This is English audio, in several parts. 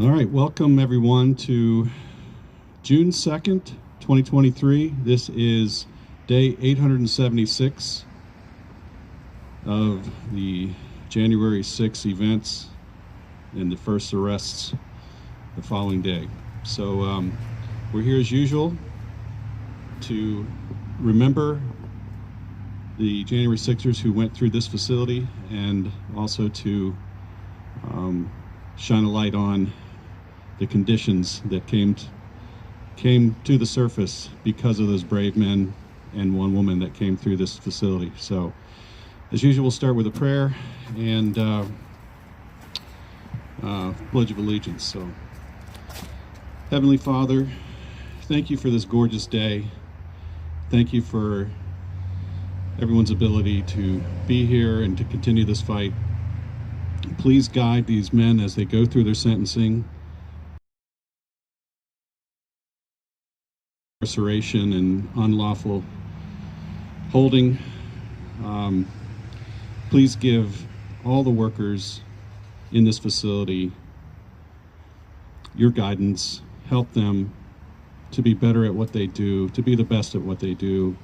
All right, welcome everyone to June 2nd, 2023. This is day 876 of the January 6 events and the first arrests the following day. So we're here as usual to remember the January 6ers who went through this facility, and also to shine a light on the conditions that came to the surface because of those brave men and one woman that came through this facility. So as usual, we'll start with a prayer and Pledge of Allegiance. So, Heavenly Father, thank you for this gorgeous day. Thank you for everyone's ability to be here and to continue this fight. Please guide these men as they go through their sentencing, incarceration and unlawful holding. Please give all the workers in this facility your guidance. Help them to be better at what they do, to be the best at what they do,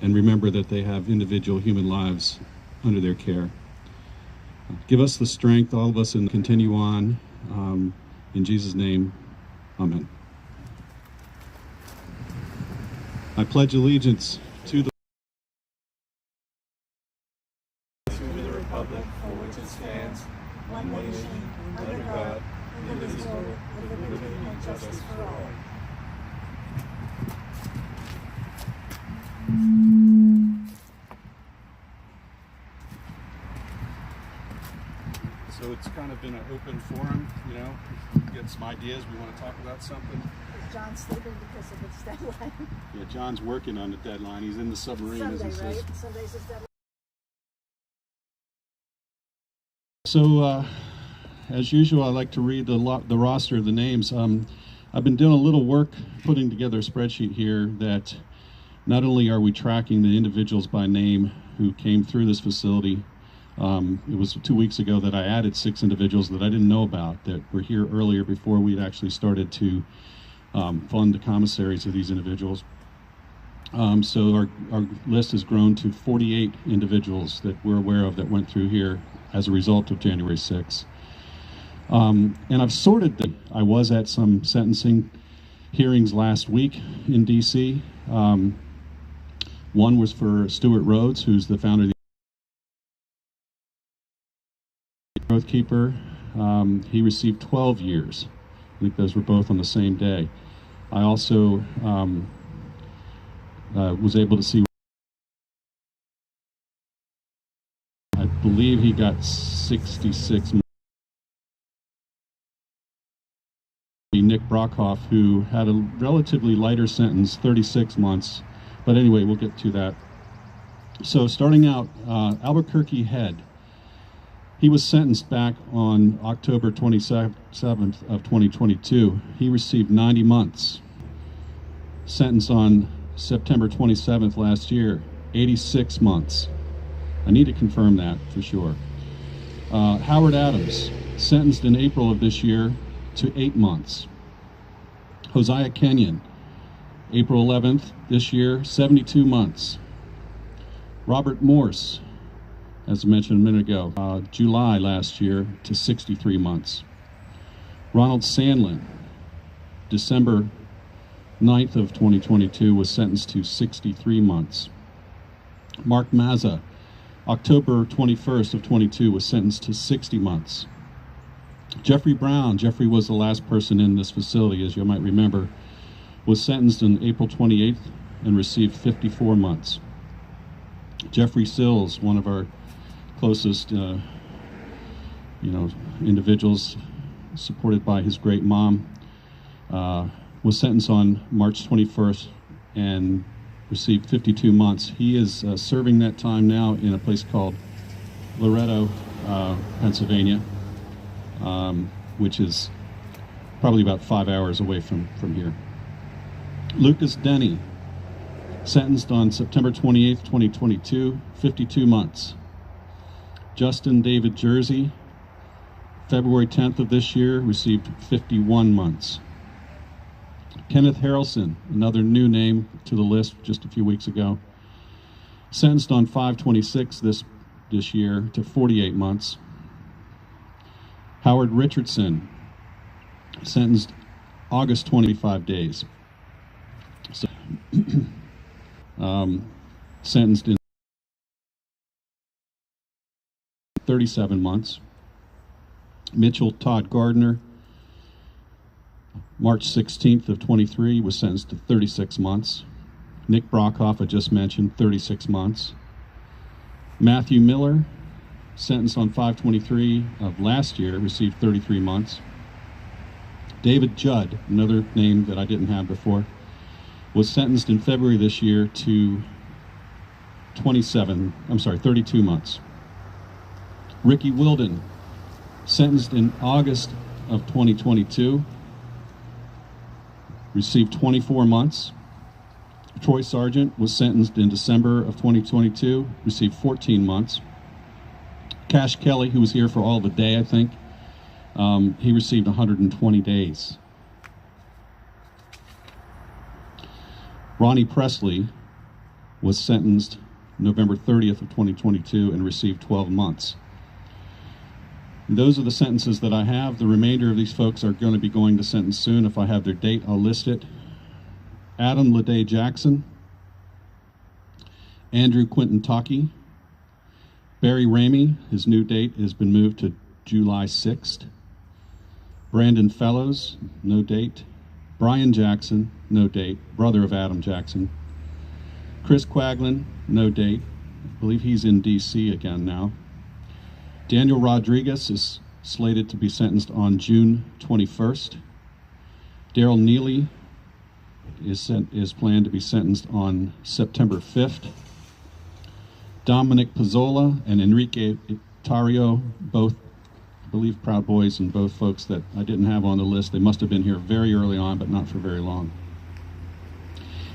and remember that they have individual human lives under their care. Give us the strength, all of us, and continue on. In Jesus' name, amen. I pledge allegiance to the republic for which it stands, one nation, under God, indivisible, with liberty and justice for all. So it's kind of been an open forum, you know, get some ideas, we want to talk about something. John's sleeping because of its deadline. Yeah, John's working on the deadline. He's in the submarine. Sunday, as he right? says. Sunday's his deadline. So, as usual, I like to read the roster of the names. I've been doing a little work putting together a spreadsheet here that not only are we tracking the individuals by name who came through this facility. It was 2 weeks ago that I added 6 individuals that I didn't know about that were here earlier before we'd actually started to fund the commissaries of these individuals. So our list has grown to 48 individuals that we're aware of that went through here as a result of January 6th. And I've sorted them. I was at some sentencing hearings last week in DC. One was for Stuart Rhodes, who's the founder of the Growth Keeper. He received 12 years. I think those were both on the same day. I also was able to see, I believe he got 66 months. Nick Brockhoff, who had a relatively lighter sentence, 36 months. But anyway, we'll get to that. So starting out, Albuquerque Head. He was sentenced back on October 27th of 2022. He received 90 months. Sentenced on September 27th last year, 86 months. I need to confirm that for sure. Howard Adams, sentenced in April of this year to 8 months. Hosea Kenyon, April 11th this year, 72 months. Robert Morse, as I mentioned a minute ago, July last year to 63 months. Ronald Sandlin, December 9th of 2022, was sentenced to 63 months. Mark Mazza, October 21st of 22, was sentenced to 60 months. Jeffrey Brown, Jeffrey was the last person in this facility, as you might remember, was sentenced on April 28th and received 54 months. Jeffrey Sills, one of our closest, individuals, supported by his great mom, was sentenced on March 21st and received 52 months. He is serving that time now in a place called Loretto, Pennsylvania, which is probably about 5 hours away from here. Lucas Denny, sentenced on September 28th, 2022, 52 months. Justin David Jersey, February 10th of this year, received 51 months. Kenneth Harrelson, another new name to the list just a few weeks ago, sentenced on 5/26 this year to 48 months. Howard Richardson, sentenced August 25 days. So, sentenced in 37 months. Mitchell Todd Gardner, March 16th of 23, was sentenced to 36 months. Nick Brockhoff, I just mentioned, 36 months. Matthew Miller, sentenced on 5/23 of last year, received 33 months. David Judd, another name that I didn't have before, was sentenced in February this year to 32 months. Ricky Wilden, sentenced in August of 2022, received 24 months. Troy Sargent was sentenced in December of 2022, received 14 months. Cash Kelly, who was here for all the day, I think, he received 120 days. Ronnie Presley was sentenced November 30th of 2022 and received 12 months. And those are the sentences that I have. The remainder of these folks are going to be going to sentence soon. If I have their date, I'll list it. Adam Ladae Jackson, Andrew Quinton Taki, Barry Ramey, his new date has been moved to July 6th. Brandon Fellows, no date. Brian Jackson, no date, brother of Adam Jackson. Chris Quaglin, no date. I believe he's in DC again now. Daniel Rodriguez is slated to be sentenced on June 21st. Daryl Neely is planned to be sentenced on September 5th. Dominic Pizzola and Enrique Tario, both, I believe, Proud Boys, and both folks that I didn't have on the list. They must have been here very early on, but not for very long.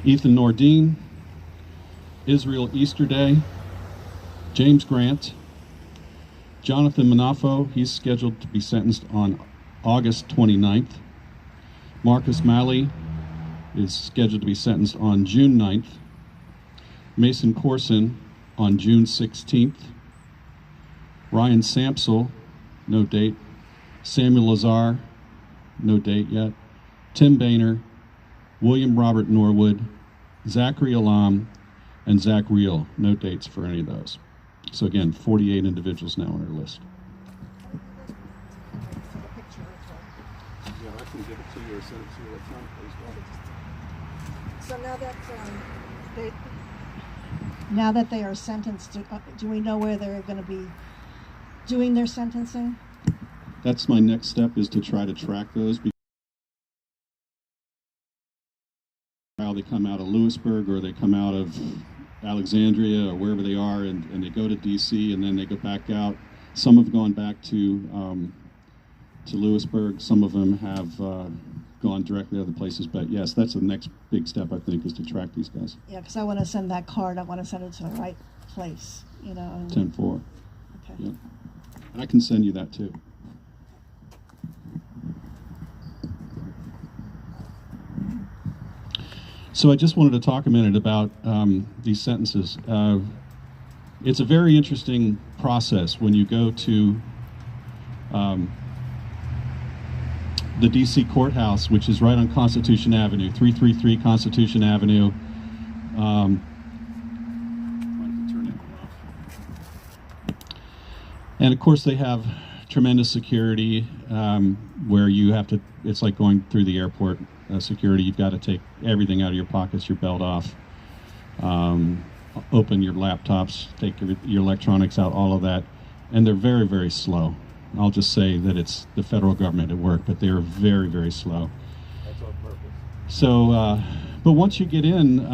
Ethan Nordine, Israel Easterday, James Grant, Jonathan Manafo, he's scheduled to be sentenced on August 29th. Marcus Malley is scheduled to be sentenced on June 9th. Mason Corson on June 16th. Ryan Sampsell, no date. Samuel Lazar, no date yet. Tim Boehner, William Robert Norwood, Zachary Alam, and Zach Reel, no dates for any of those. So again, 48 individuals now on our list. Yeah, I can give it to you or send it to you electronically as well. So now that they are sentenced, do we know where they're going to be doing their sentencing? That's my next step, is to try to track those. How they come out of Lewisburg, or they come out of Alexandria, or wherever they are, and they go to DC, and then they go back out. Some have gone back to Lewisburg. Some of them have gone directly to other places. But yes, that's the next big step, I think, is to track these guys. Yeah, because I want to send that card. I want to send it to the right place, you know. 10-4. Okay. Yep. And I can send you that too. So I just wanted to talk a minute about these sentences. It's a very interesting process when you go to the DC courthouse, which is right on Constitution Avenue, 333 Constitution Avenue. And of course they have tremendous security, where you have to, it's like going through the airport security. You've got to take everything out of your pockets, your belt off, open your laptops, take your electronics out, all of that. And they're very, very slow. I'll just say that it's the federal government at work, but they're very, very slow. That's on purpose. So, but once you get in,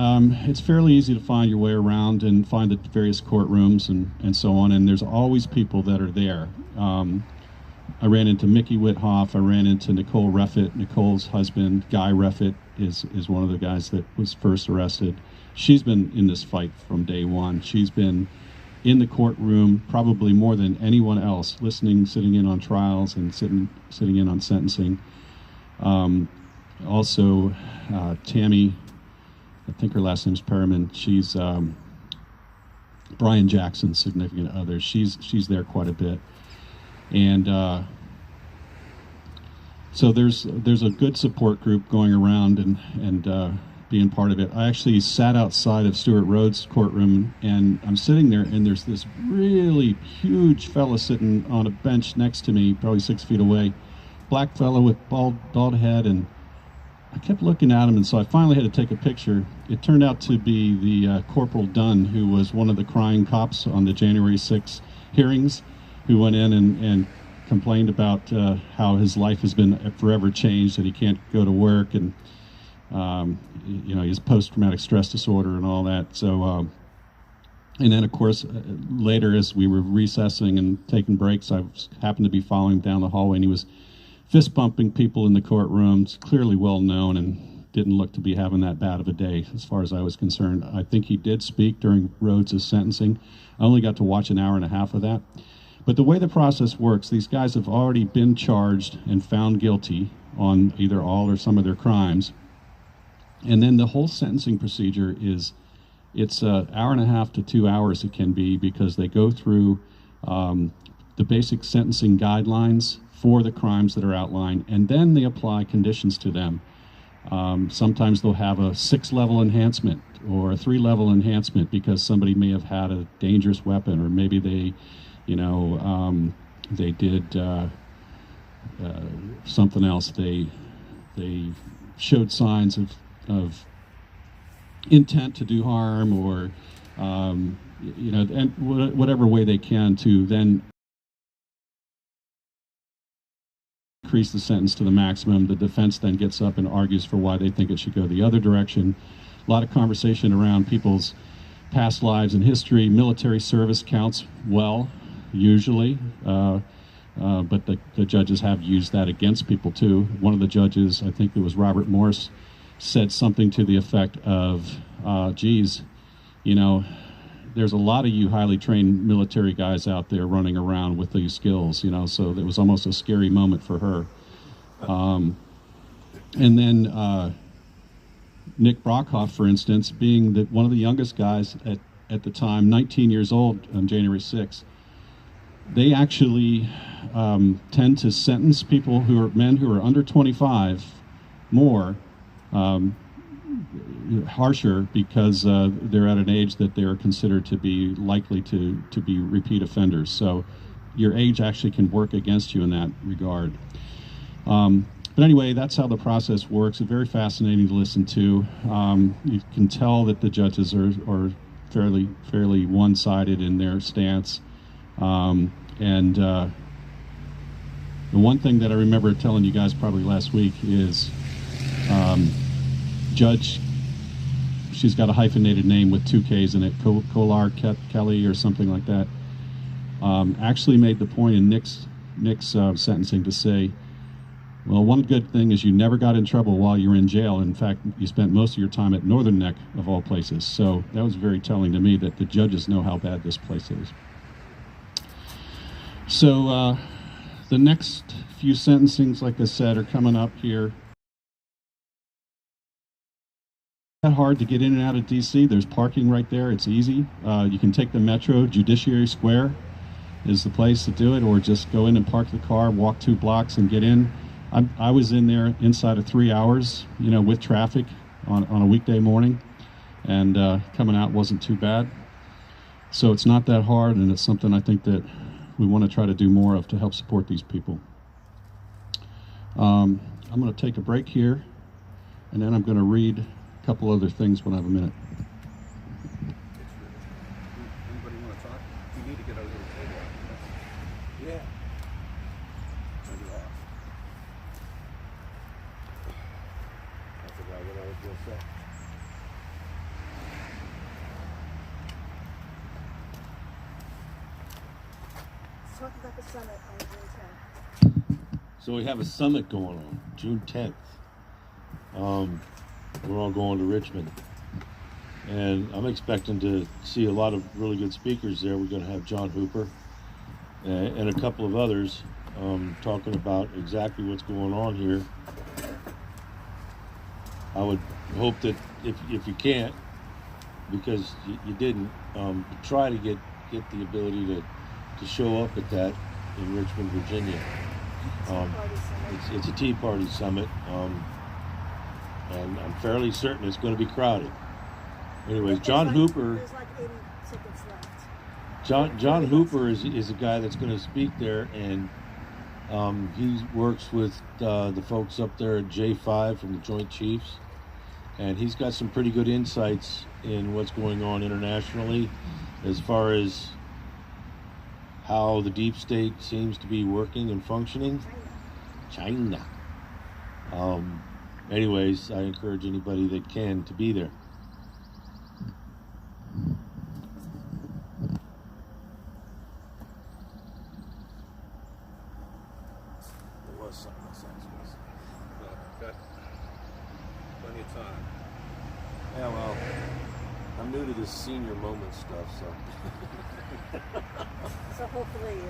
it's fairly easy to find your way around and find the various courtrooms and so on, and there's always people that are there. I ran into Mickey Withoff, I ran into Nicole Reffitt. Nicole's husband, Guy Reffitt, is one of the guys that was first arrested. She's been in this fight from day one. She's been in the courtroom, probably more than anyone else, listening, sitting in on trials and sitting in on sentencing. Also, Tammy, I think her last name's Perriman. She's Brian Jackson's significant other. She's there quite a bit, and so there's a good support group going around and being part of it. I actually sat outside of Stuart Rhodes' courtroom, and I'm sitting there, and there's this really huge fella sitting on a bench next to me, probably 6 feet away, black fellow with bald head, and I kept looking at him, and so I finally had to take a picture. It turned out to be the Corporal Dunn, who was one of the crying cops on the January 6 hearings, who went in and complained about how his life has been forever changed, that he can't go to work, and his post-traumatic stress disorder and all that. So, and then of course later, as we were recessing and taking breaks, I happened to be following him down the hallway, and he was fist bumping people in the courtrooms, clearly well known, and didn't look to be having that bad of a day as far as I was concerned. I think he did speak during Rhodes' sentencing. I only got to watch an hour and a half of that. But the way the process works, these guys have already been charged and found guilty on either all or some of their crimes. And then the whole sentencing procedure it's an hour and a half to 2 hours it can be, because they go through the basic sentencing guidelines for the crimes that are outlined, and then they apply conditions to them. Sometimes they'll have a 6-level enhancement or a 3-level enhancement because somebody may have had a dangerous weapon, or maybe they did something else. They showed signs of intent to do harm, or and whatever way they can to then increase the sentence to the maximum. The defense then gets up and argues for why they think it should go the other direction. A lot of conversation around people's past lives and history. Military service counts well, usually, but the judges have used that against people too. One of the judges, I think it was Robert Morse, said something to the effect of, geez, there's a lot of you highly trained military guys out there running around with these skills, so it was almost a scary moment for her. And then Nick Brockhoff, for instance, being one of the youngest guys at the time, 19 years old on January 6th, they actually tend to sentence people men who are under 25 more harsher, because they're at an age that they're considered to be likely to be repeat offenders. So your age actually can work against you in that regard. But anyway, that's how the process works. It's very fascinating to listen to. You can tell that the judges are fairly one-sided in their stance. And the one thing that I remember telling you guys probably last week is Judge, she's got a hyphenated name with 2 Ks in it, Kolar Kelly or something like that, actually made the point in Nick's sentencing to say, well, one good thing is you never got in trouble while you were in jail. In fact, you spent most of your time at Northern Neck, of all places. So that was very telling to me that the judges know how bad this place is. So the next few sentencings, like I said, are coming up here. Not hard to get in and out of DC. There's parking right there. It's easy. You can take the Metro. Judiciary Square is the place to do it, or just go in and park the car, walk 2 blocks and get in. I was in there inside of 3 hours, with traffic on a weekday morning, and coming out wasn't too bad. So it's not that hard, and it's something I think that we want to try to do more of to help support these people. I'm going to take a break here, and then I'm going to read a couple other things when I have a minute. Anybody want to talk? You need to get over to the table. Yeah. Turn it off. I forgot what I was going to say. Let's talk about the summit on June 10th. So we have a summit going on, June 10th. We're all going to Richmond. And I'm expecting to see a lot of really good speakers there. We're going to have John Hooper and a couple of others talking about exactly what's going on here. I would hope that if you can't, because you didn't, try to get the ability to show up at that in Richmond, Virginia. It's a Tea Party summit, and I'm fairly certain it's going to be crowded. Anyways, John Hooper. There's like 80 tickets left. John Hooper is a guy that's going to speak there, and he works with the folks up there at J5 from the Joint Chiefs, and he's got some pretty good insights in what's going on internationally as far as how the deep state seems to be working and functioning. China. Anyways, I encourage anybody that can to be there. There was something else I was going to say. But got plenty of time. Yeah, well, I'm new to this senior moment stuff, so. So hopefully, we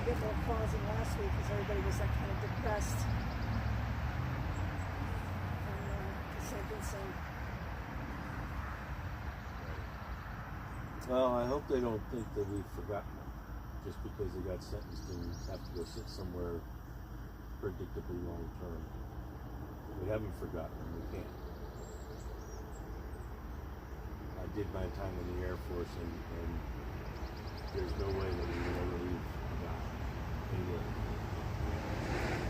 get more calls than last week because everybody was like kind of depressed. And the sentencing. Well, I hope they don't think that we've forgotten them just because they got sentenced and have to go sit somewhere predictably long term. We haven't forgotten them. We can't. I did my time in the Air Force, and there's no way that we will ever leave England.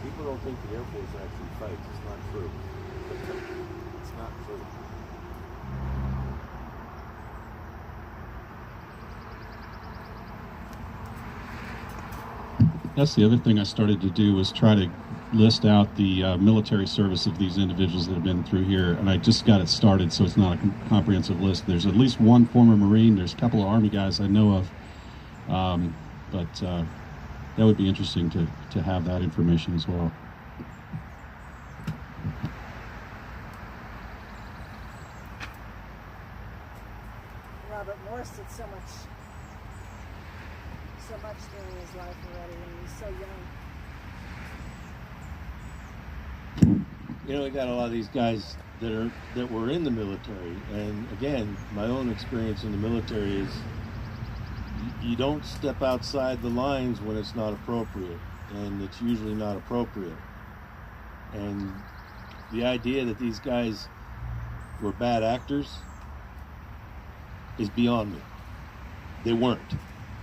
People don't think the Air Force actually fights. It's not true. It's not true. That's the other thing I started to do, was try to list out the military service of these individuals that have been through here, and I just got it started, so it's not a comprehensive list. There's at least one former Marine. There's a couple of Army guys I know of, but that would be interesting to have that information as well. Robert Morse did so much during his life already, and he's so young. You know, we got a lot of these guys that were in the military, and again, my own experience in the military is you don't step outside the lines when it's not appropriate, and it's usually not appropriate. And the idea that these guys were bad actors is beyond me. They weren't.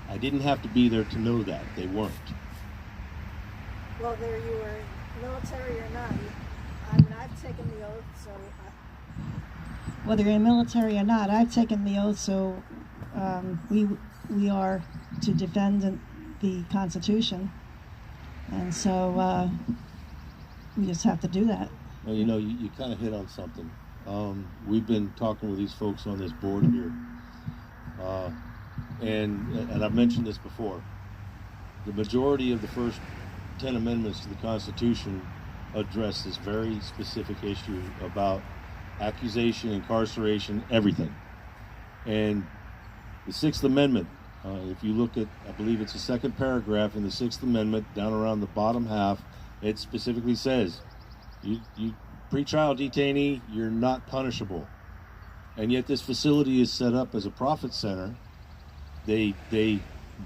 I didn't have to be there to know that. They weren't. Well, whether you were military or not, I mean, I've taken the oath, so... Whether you're in the military or not, I've taken the oath, so we are to defend the Constitution. And so we just have to do that. Well, you know, you kind of hit on something. We've been talking with these folks on this board here. And I've mentioned this before. The majority of the first 10 amendments to the Constitution address this very specific issue about accusation, incarceration, everything. And the Sixth Amendment, if you look at, I believe it's the second paragraph in the Sixth Amendment, down around the bottom half, it specifically says, you pretrial detainee, you're not punishable. And yet this facility is set up as a profit center. They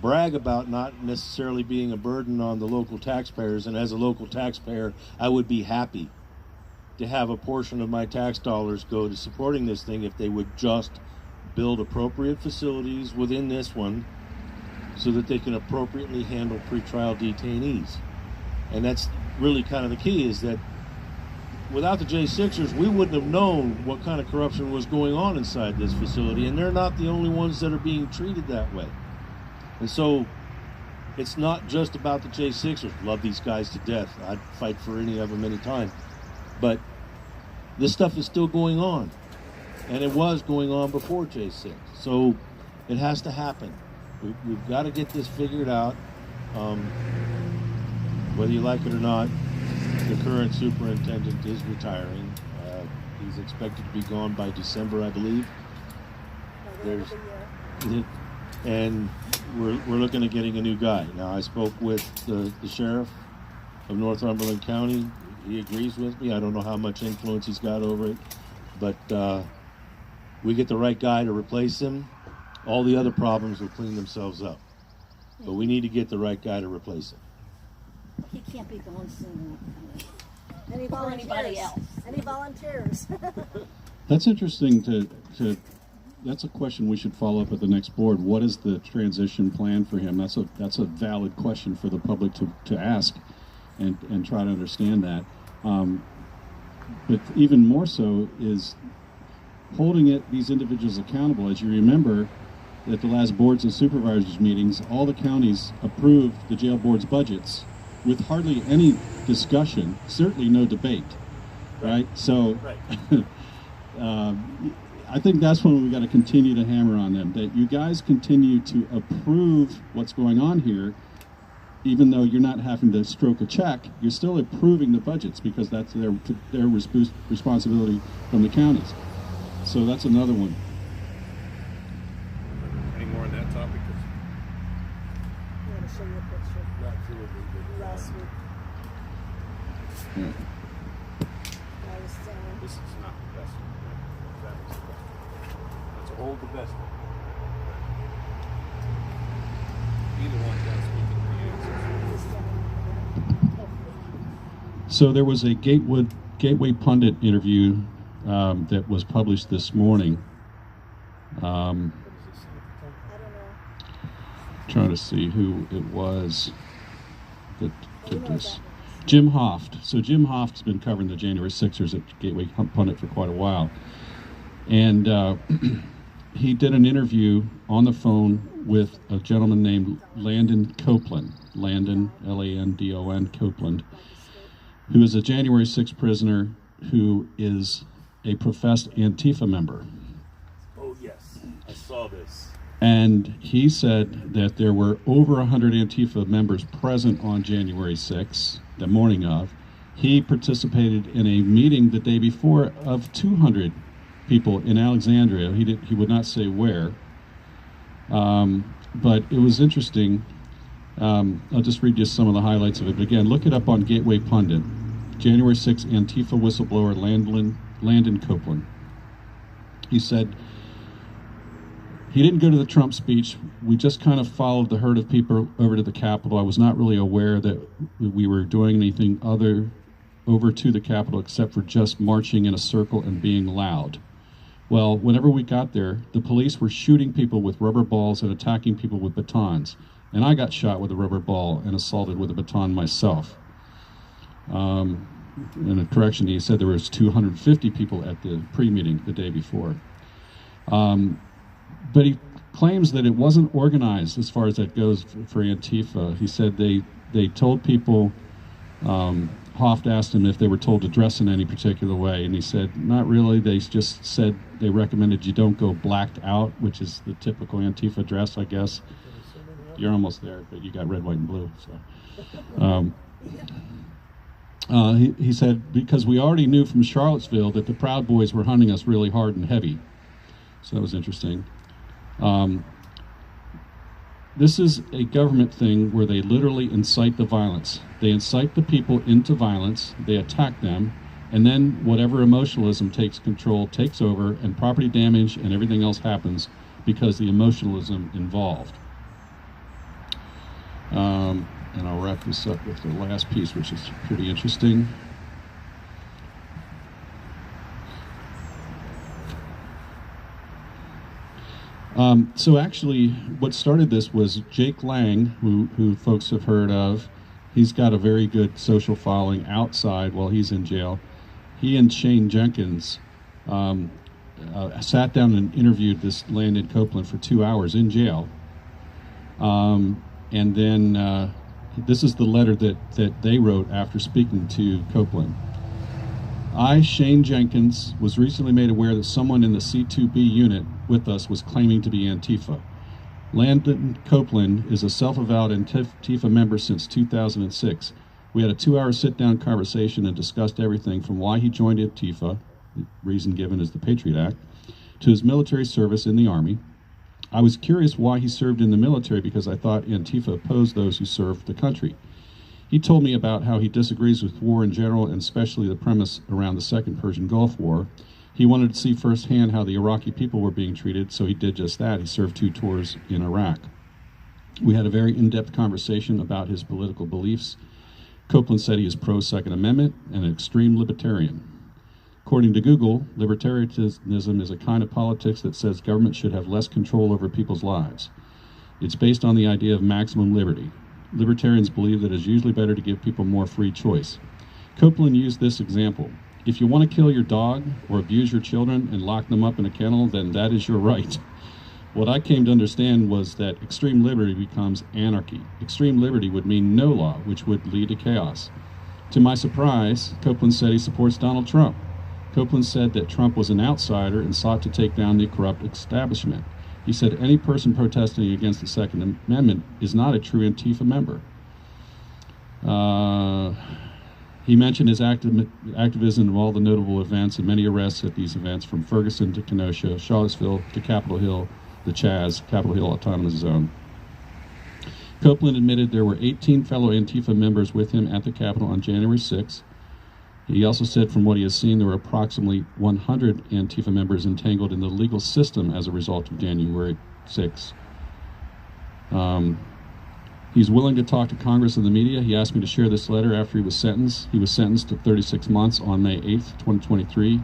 brag about not necessarily being a burden on the local taxpayers, and as a local taxpayer, I would be happy to have a portion of my tax dollars go to supporting this thing if they would just build appropriate facilities within this one so that they can appropriately handle pretrial detainees. And that's really kind of the key, is that without the J6ers, we wouldn't have known what kind of corruption was going on inside this facility, and they're not the only ones that are being treated that way. And so it's not just about the J6ers. Love these guys to death. I'd fight for any of them anytime. But this stuff is still going on, and it was going on before J6. So it has to happen. We've got to get this figured out. Whether you like it or not, the current superintendent is retiring. He's expected to be gone by December, I believe. the end of the year. And we're looking at getting a new guy. Now, I spoke with the sheriff of Northumberland County. He agrees with me. I don't know how much influence he's got over it, but we get the right guy to replace him, all the other problems will clean themselves up. But we need to get the right guy to replace him. He can't be gone soon. Any Or anybody volunteers? else. Any volunteers? That's interesting that's a question we should follow up at the next board. What is the transition plan for him? That's a valid question for the public to ask and try to understand that. But even more so is holding these individuals accountable. As you remember, at the last boards and supervisors meetings, all the counties approved the jail board's budgets with hardly any discussion, certainly no debate, right? So I think that's when we got to continue to hammer on them, that you guys continue to approve what's going on here, even though you're not having to stroke a check, you're still approving the budgets because that's their responsibility from the counties. So that's another one. Any more on that topic? I'm going to show you a picture last week. Yeah. I was down. This is not the best one. That was the best one. Let's hold the best one. Either one does speak in the answers. So there was a Gateway Pundit interview that was published this morning. I don't know. Trying to see who it was that did know this. that. Jim Hoft. So Jim Hoft's been covering the January Sixers at Gateway Pundit for quite a while. And he did an interview on the phone with a gentleman named Landon Copeland. Landon, Landon Copeland, who is a January 6th prisoner who is a professed Antifa member. Oh, yes. I saw this. And he said that there were over 100 Antifa members present on January 6th, the morning of. He participated in a meeting the day before of 200 people in Alexandria. He would not say where, but it was interesting. I'll just read you some of the highlights of it. But again, look it up on Gateway Pundit. January 6th, Antifa whistleblower Landon Copeland. He said, he didn't go to the Trump speech. We just kind of followed the herd of people over to the Capitol. I was not really aware that we were doing anything over to the Capitol except for just marching in a circle and being loud. Well, whenever we got there, the police were shooting people with rubber balls and attacking people with batons. And I got shot with a rubber ball and assaulted with a baton myself. In a correction, he said there was 250 people at the pre-meeting the day before. But he claims that it wasn't organized as far as that goes for Antifa. He said they told people, Hoft asked him if they were told to dress in any particular way, and he said, not really. They just said they recommended you don't go blacked out, which is the typical Antifa dress, I guess. You're almost there, but you got red, white, and blue. So, he said, because we already knew from Charlottesville that the Proud Boys were hunting us really hard and heavy. So that was interesting. This is a government thing where they literally incite the violence. They incite the people into violence, they attack them, and then whatever emotionalism takes control takes over, and property damage and everything else happens because the emotionalism involved. And I'll wrap this up with the last piece, which is pretty interesting. So actually, what started this was Jake Lang, who folks have heard of. He's got a very good social following outside while he's in jail. He and Shane Jenkins sat down and interviewed this Landon Copeland for 2 hours in jail. And then this is the letter that they wrote after speaking to Copeland. I, Shane Jenkins, was recently made aware that someone in the C2B unit with us was claiming to be Antifa. Landon Copeland is a self-avowed Antifa member since 2006. We had a 2-hour sit-down conversation and discussed everything from why he joined Antifa, the reason given is the Patriot Act, to his military service in the Army. I was curious why he served in the military because I thought Antifa opposed those who served the country. He told me about how he disagrees with war in general and especially the premise around the Second Persian Gulf War. He wanted to see firsthand how the Iraqi people were being treated, so he did just that. He served 2 tours in Iraq. We had a very in-depth conversation about his political beliefs. Copeland said he is pro-Second Amendment and an extreme libertarian. According to Google, libertarianism is a kind of politics that says government should have less control over people's lives. It's based on the idea of maximum liberty. Libertarians believe that it's usually better to give people more free choice. Copeland used this example. If you want to kill your dog or abuse your children and lock them up in a kennel, then that is your right. What I came to understand was that extreme liberty becomes anarchy. Extreme liberty would mean no law, which would lead to chaos. To my surprise, Copeland said he supports Donald Trump. Copeland said that Trump was an outsider and sought to take down the corrupt establishment. He said any person protesting against the Second Amendment is not a true Antifa member. He mentioned his activism in all the notable events and many arrests at these events, from Ferguson to Kenosha, Charlottesville to Capitol Hill, the Chaz, Capitol Hill Autonomous Zone. Copeland admitted there were 18 fellow Antifa members with him at the Capitol on January 6th. He also said from what he has seen, there were approximately 100 Antifa members entangled in the legal system as a result of January 6th. He's willing to talk to Congress and the media. He asked me to share this letter after he was sentenced. He was sentenced to 36 months on May 8th, 2023.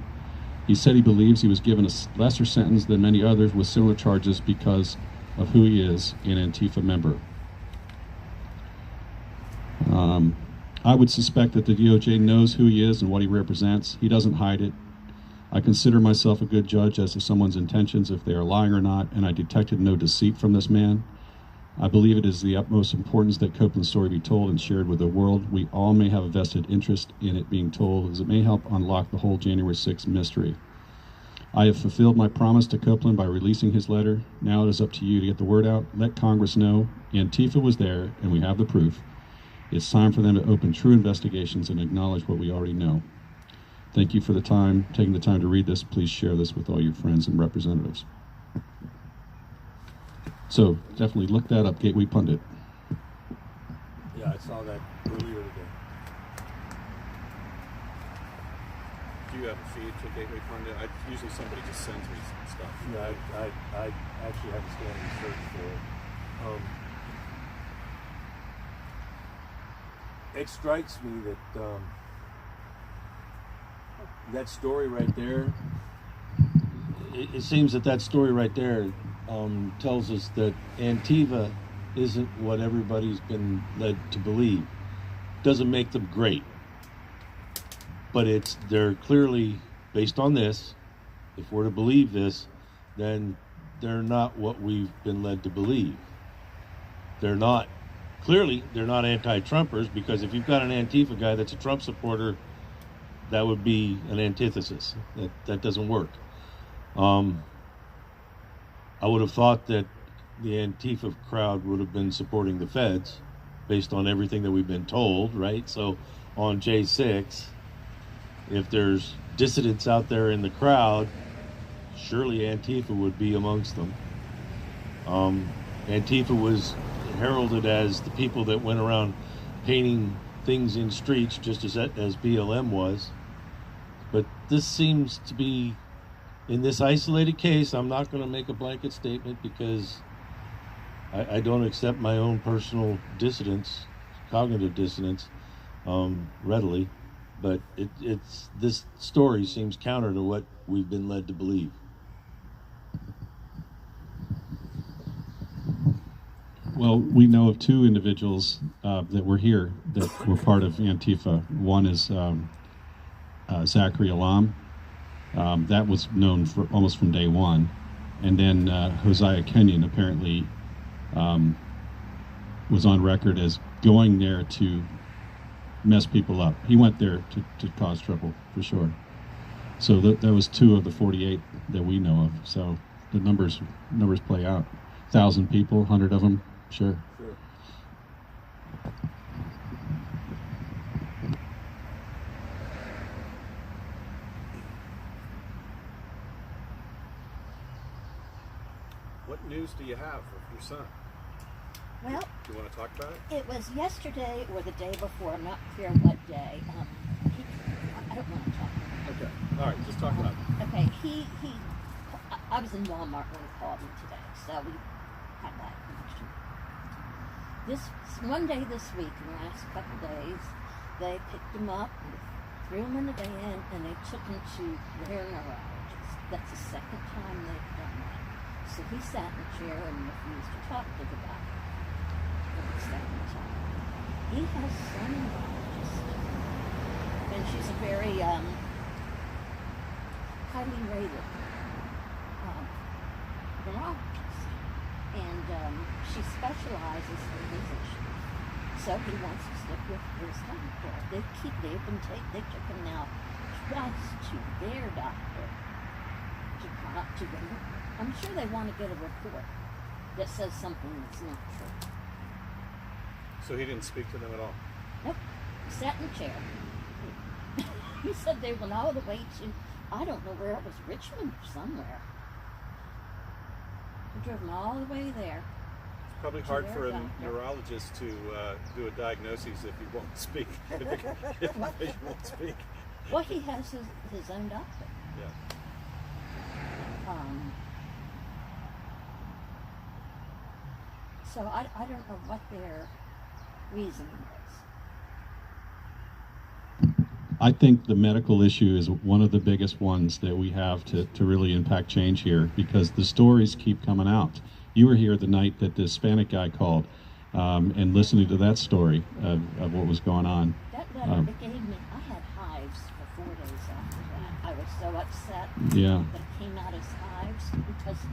He said he believes he was given a lesser sentence than many others with similar charges because of who he is, an Antifa member. I would suspect that the DOJ knows who he is and what he represents. He doesn't hide it. I consider myself a good judge as to someone's intentions, if they are lying or not, and I detected no deceit from this man. I believe it is the utmost importance that Copeland's story be told and shared with the world. We all may have a vested interest in it being told, as it may help unlock the whole January 6th mystery. I have fulfilled my promise to Copeland by releasing his letter. Now it is up to you to get the word out. Let Congress know Antifa was there, and we have the proof. It's time for them to open true investigations and acknowledge what we already know. Thank you for taking the time to read this. Please share this with all your friends and representatives. So definitely look that up, Gateway Pundit. Yeah, I saw that earlier today. Do you have a feed to Gateway Pundit? Usually somebody just sends me stuff. Yeah, I actually have a standing search for it. It strikes me that that story right there, it seems that story right there tells us that Antifa isn't what everybody's been led to believe. Doesn't make them great, but they're clearly, based on this, if we're to believe this, then they're not what we've been led to believe. They're not anti-Trumpers, because if you've got an Antifa guy that's a Trump supporter, that would be an antithesis. That doesn't work. I would have thought that the Antifa crowd would have been supporting the feds based on everything that we've been told, right? So on J6, if there's dissidents out there in the crowd, surely Antifa would be amongst them. Antifa was heralded as the people that went around painting things in streets, just as BLM was. But this seems to be, in this isolated case, I'm not going to make a blanket statement because I don't accept my own personal dissidence, cognitive dissonance, readily. But this story seems counter to what we've been led to believe. Well, we know of 2 individuals that were here that were part of Antifa. One is Zachary Alam. That was known for almost from day one. And then Hosea Kenyon apparently was on record as going there to mess people up. He went there to cause trouble, for sure. So that was 2 of the 48 that we know of. So the numbers play out. 1,000 people, 100 of them. Sure. What news do you have of your son? Well, Do you want to talk about it? it was yesterday or the day before. I'm not clear what day. I don't want to talk about it. Okay. All right. Just talk about it. Okay, I was in Walmart when he called me today, so we had that connection. One day this week, in the last couple days, they picked him up, and threw him in the van, and they took him to their neurologist. That's the second time they've done that. So he sat in a chair and refused to talk to the doctor for the second time. He has some neurologist, and she's a very highly rated neurologist, and she specializes in his issues. So he wants to stick with his doctor. They took him now twice to their doctor to get him. I'm sure they want to get a report that says something that's not true. So he didn't speak to them at all. Nope. He sat in a chair. He said they went all the way to, I don't know where it was, Richmond or somewhere. He drove them all the way there. It's probably hard for a neurologist to do a diagnosis if he won't speak. If the patient won't speak. Well, he has his own doctor. Yeah. So I don't know what their reasoning is. I think the medical issue is one of the biggest ones that we have to really impact change here, because the stories keep coming out. You were here the night that the Hispanic guy called, and listening to that story of what was going on. That letter it gave me, I had hives for 4 days after that. I was so upset Yeah. that it came out as hives, because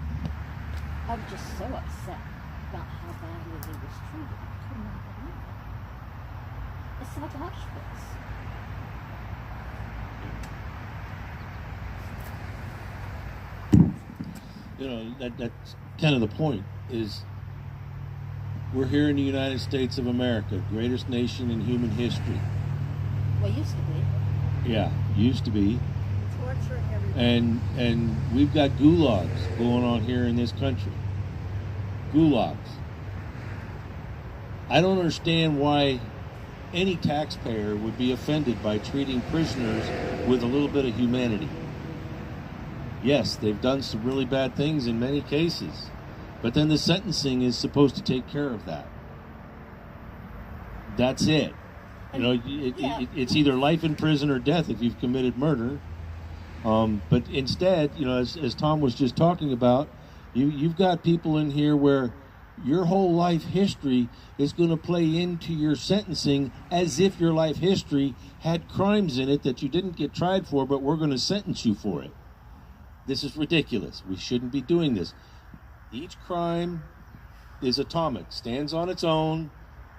I was just so upset about how badly he was treated. I could not believe it. It's like Auschwitz. You know, that's kind of the point, is we're here in the United States of America, greatest nation in human history. Well, it used to be. Yeah, used to be. Torturing everybody. And we've got gulags going on here in this country. Gulags. I don't understand why any taxpayer would be offended by treating prisoners with a little bit of humanity. Yes, they've done some really bad things in many cases, but then the sentencing is supposed to take care of that. That's it. You know, it's either life in prison or death if you've committed murder. But instead, you know, as Tom was just talking about, you've got people in here where your whole life history is going to play into your sentencing as if your life history had crimes in it that you didn't get tried for, but we're going to sentence you for it. This is ridiculous. We shouldn't be doing this. Each crime is atomic, stands on its own,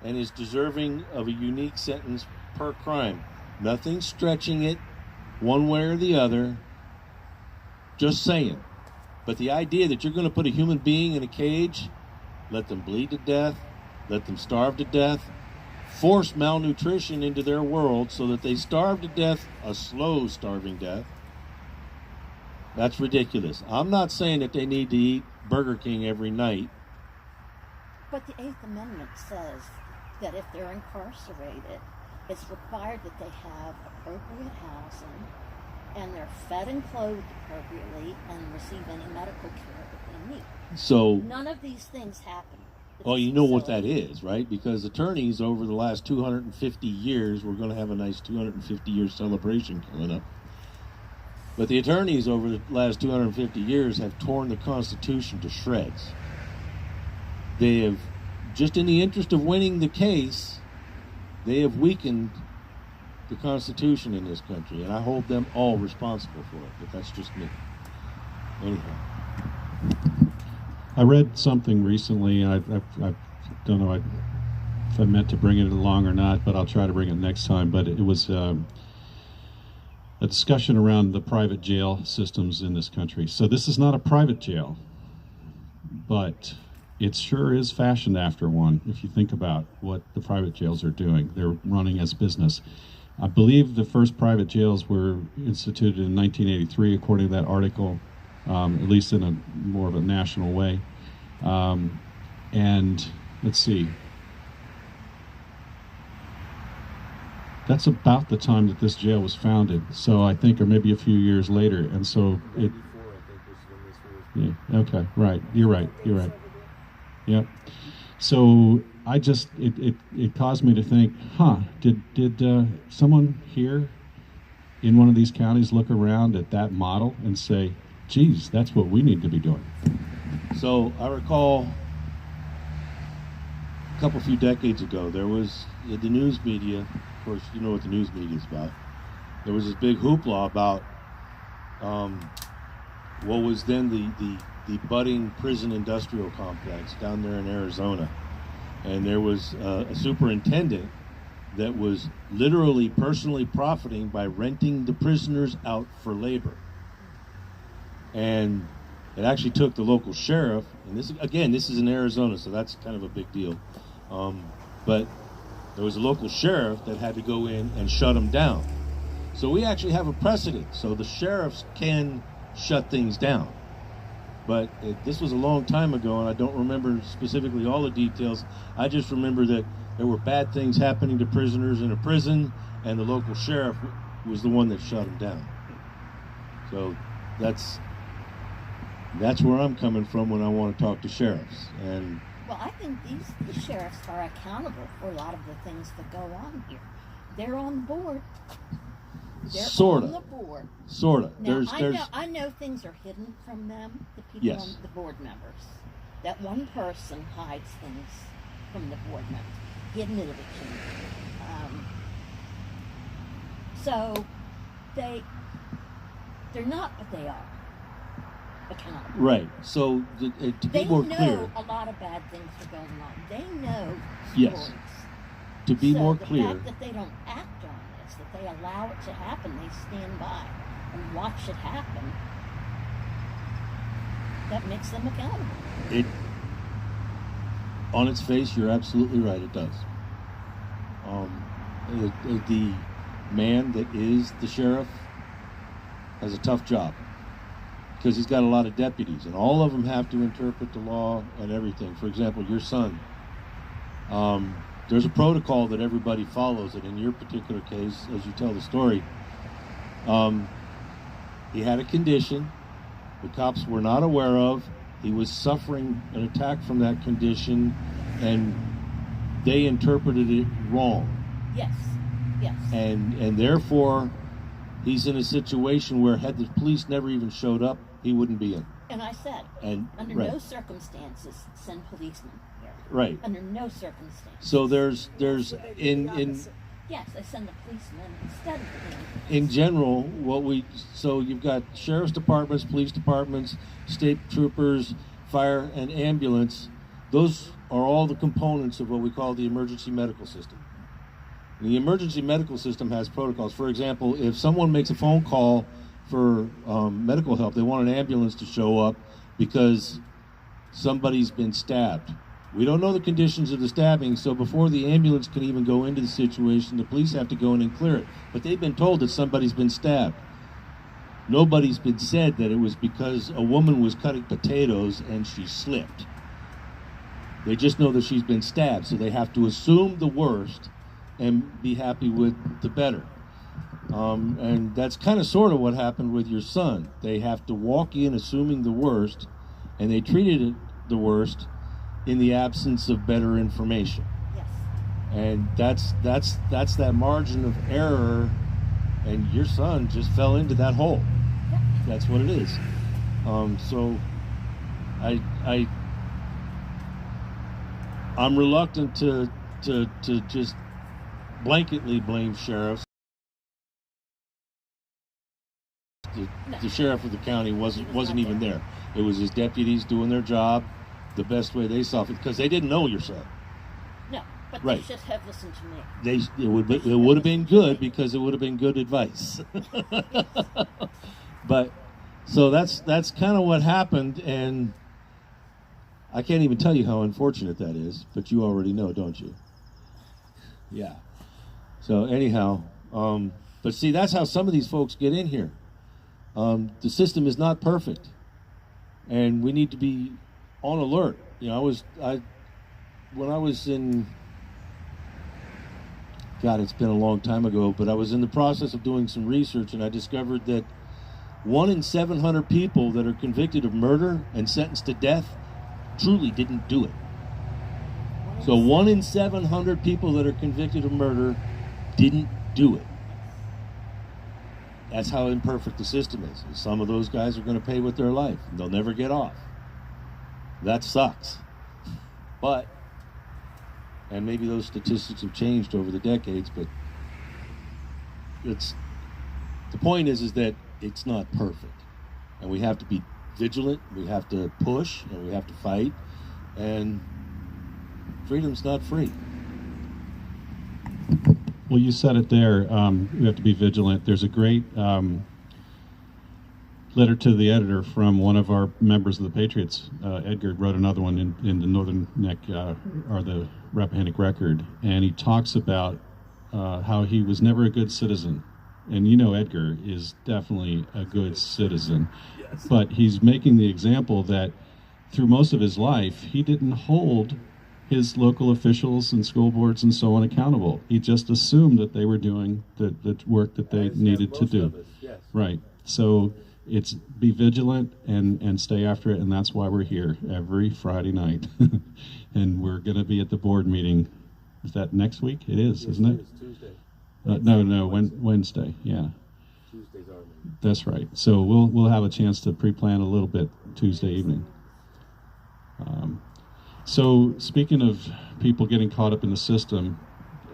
and is deserving of a unique sentence per crime. Nothing stretching it one way or the other. Just saying. But the idea that you're going to put a human being in a cage, let them bleed to death, let them starve to death, force malnutrition into their world so that they starve to death, a slow starving death, that's ridiculous. I'm not saying that they need to eat Burger King every night. But the Eighth Amendment says that if they're incarcerated, it's required that they have appropriate housing, and they're fed and clothed appropriately, and receive any medical care that they need. So none of these things happen. Well, you know what that is, right? Because attorneys over the last 250 years, we're going to have a nice 250-year celebration coming up. But the attorneys over the last 250 years have torn the Constitution to shreds. They have, just in the interest of winning the case, they have weakened the Constitution in this country, and I hold them all responsible for it, but that's just me. Anyhow. I read something recently, I don't know if I meant to bring it along or not, but I'll try to bring it next time. But it was a discussion around the private jail systems in this country. So this is not a private jail, but it sure is fashioned after one, if you think about what the private jails are doing. They're running as business. I believe the first private jails were instituted in 1983, according to that article, at least in a more of a national way. And let's see, that's about the time that this jail was founded. So I think, or maybe a few years later. And so it. Before, I think, was when this was. Yeah. Okay. Right. You're right. You're right. Yep. So it caused me to think, did someone here in one of these counties look around at that model and say, geez, that's what we need to be doing? So I recall a few decades ago, there was the news media. Of course, you know what the news media is about. There was this big hoopla about what was then the budding prison industrial complex down there in Arizona, and there was a superintendent that was literally personally profiting by renting the prisoners out for labor. And it actually took the local sheriff, and this is in Arizona, so that's kind of a big deal. But there was a local sheriff that had to go in and shut them down. So we actually have a precedent. So the sheriffs can shut things down. But this was a long time ago, and I don't remember specifically all the details. I just remember that there were bad things happening to prisoners in a prison, and the local sheriff was the one that shut them down. So that's where I'm coming from when I want to talk to sheriffs. And well, I think these sheriffs are accountable for a lot of the things that go on here. They're on the board. They're sorta. on the board. Sorta. Now, I know things are hidden from them, the people Yes. on the board members. That one person hides things from the board members. He admitted it to me. So they're not, but they are accountable. right. So to They be more know clear, a lot of bad things are going on. They know Yes. stories. to be So more the clear, fact that they don't act on this, that they allow it to happen, they stand by and watch it happen, that makes them accountable. it on its face, you're absolutely right. It does. The man that is the sheriff has a tough job because he's got a lot of deputies, and all of them have to interpret the law and everything. For example, your son. There's a protocol that everybody follows, and in your particular case, as you tell the story, he had a condition the cops were not aware of. He was suffering an attack from that condition, and they interpreted it wrong. Yes, yes. And therefore, he's in a situation where had the police never even showed up, he wouldn't be in. And I said, And under right. no circumstances send policemen here. Right. Under no circumstances. So there's in Yes, I send a policeman instead of the police. in general, so you've got sheriff's departments, police departments, state troopers, fire, and ambulance. Those are all the components of what we call the emergency medical system. And the emergency medical system has protocols. For example, if someone makes a phone call for medical help, they want an ambulance to show up because somebody's been stabbed. We don't know the conditions of the stabbing, so before the ambulance can even go into the situation, the police have to go in and clear it. But they've been told that somebody's been stabbed. Nobody's been said that it was because a woman was cutting potatoes and she slipped. They just know that she's been stabbed, so they have to assume the worst and be happy with the better. And that's kind of sort of what happened with your son. They have to walk in assuming the worst, and they treated it the worst in the absence of better information. Yes. And that's that margin of error, and your son just fell into that hole. Yep. That's what it is. So I'm reluctant to just blanketly blame sheriffs. The sheriff of the county wasn't even there. It was his deputies doing their job the best way they saw it, because they didn't know your son. No, but Right. they should have listened to me. It would have been good, because it would have been good advice. But so that's kind of what happened, and I can't even tell you how unfortunate that is, but you already know, don't you? Yeah. So anyhow, but see, that's how some of these folks get in here. The system is not perfect, and we need to be on alert. You know, when I was in, God, it's been a long time ago, but I was in the process of doing some research, and I discovered that 1 in 700 people that are convicted of murder and sentenced to death truly didn't do it. So 1 in 700 people that are convicted of murder didn't do it. That's how imperfect the system is. Some of those guys are going to pay with their life. They'll never get off. That sucks. But, and maybe those statistics have changed over the decades, but the point is that it's not perfect. And we have to be vigilant, we have to push, and we have to fight. And freedom's not free. Well, you said it there. We have to be vigilant. There's a great letter to the editor from one of our members of the Patriots. Edgar wrote another one in the Northern Neck, or the Rappahannock Record, and he talks about how he was never a good citizen. And you know Edgar is definitely a good citizen. Yes. But he's making the example that through most of his life, he didn't hold his local officials and school boards and so on accountable. He just assumed that they were doing the work that they needed to do. Yes. Right. So it's be vigilant and stay after it, and that's why we're here every Friday night. And we're going to be at the board meeting. Is that next week? It is, isn't it? It's Tuesday. Wednesday. Yeah. Tuesday's our meeting. That's right. So we'll have a chance to pre-plan a little bit Tuesday evening. So speaking of people getting caught up in the system,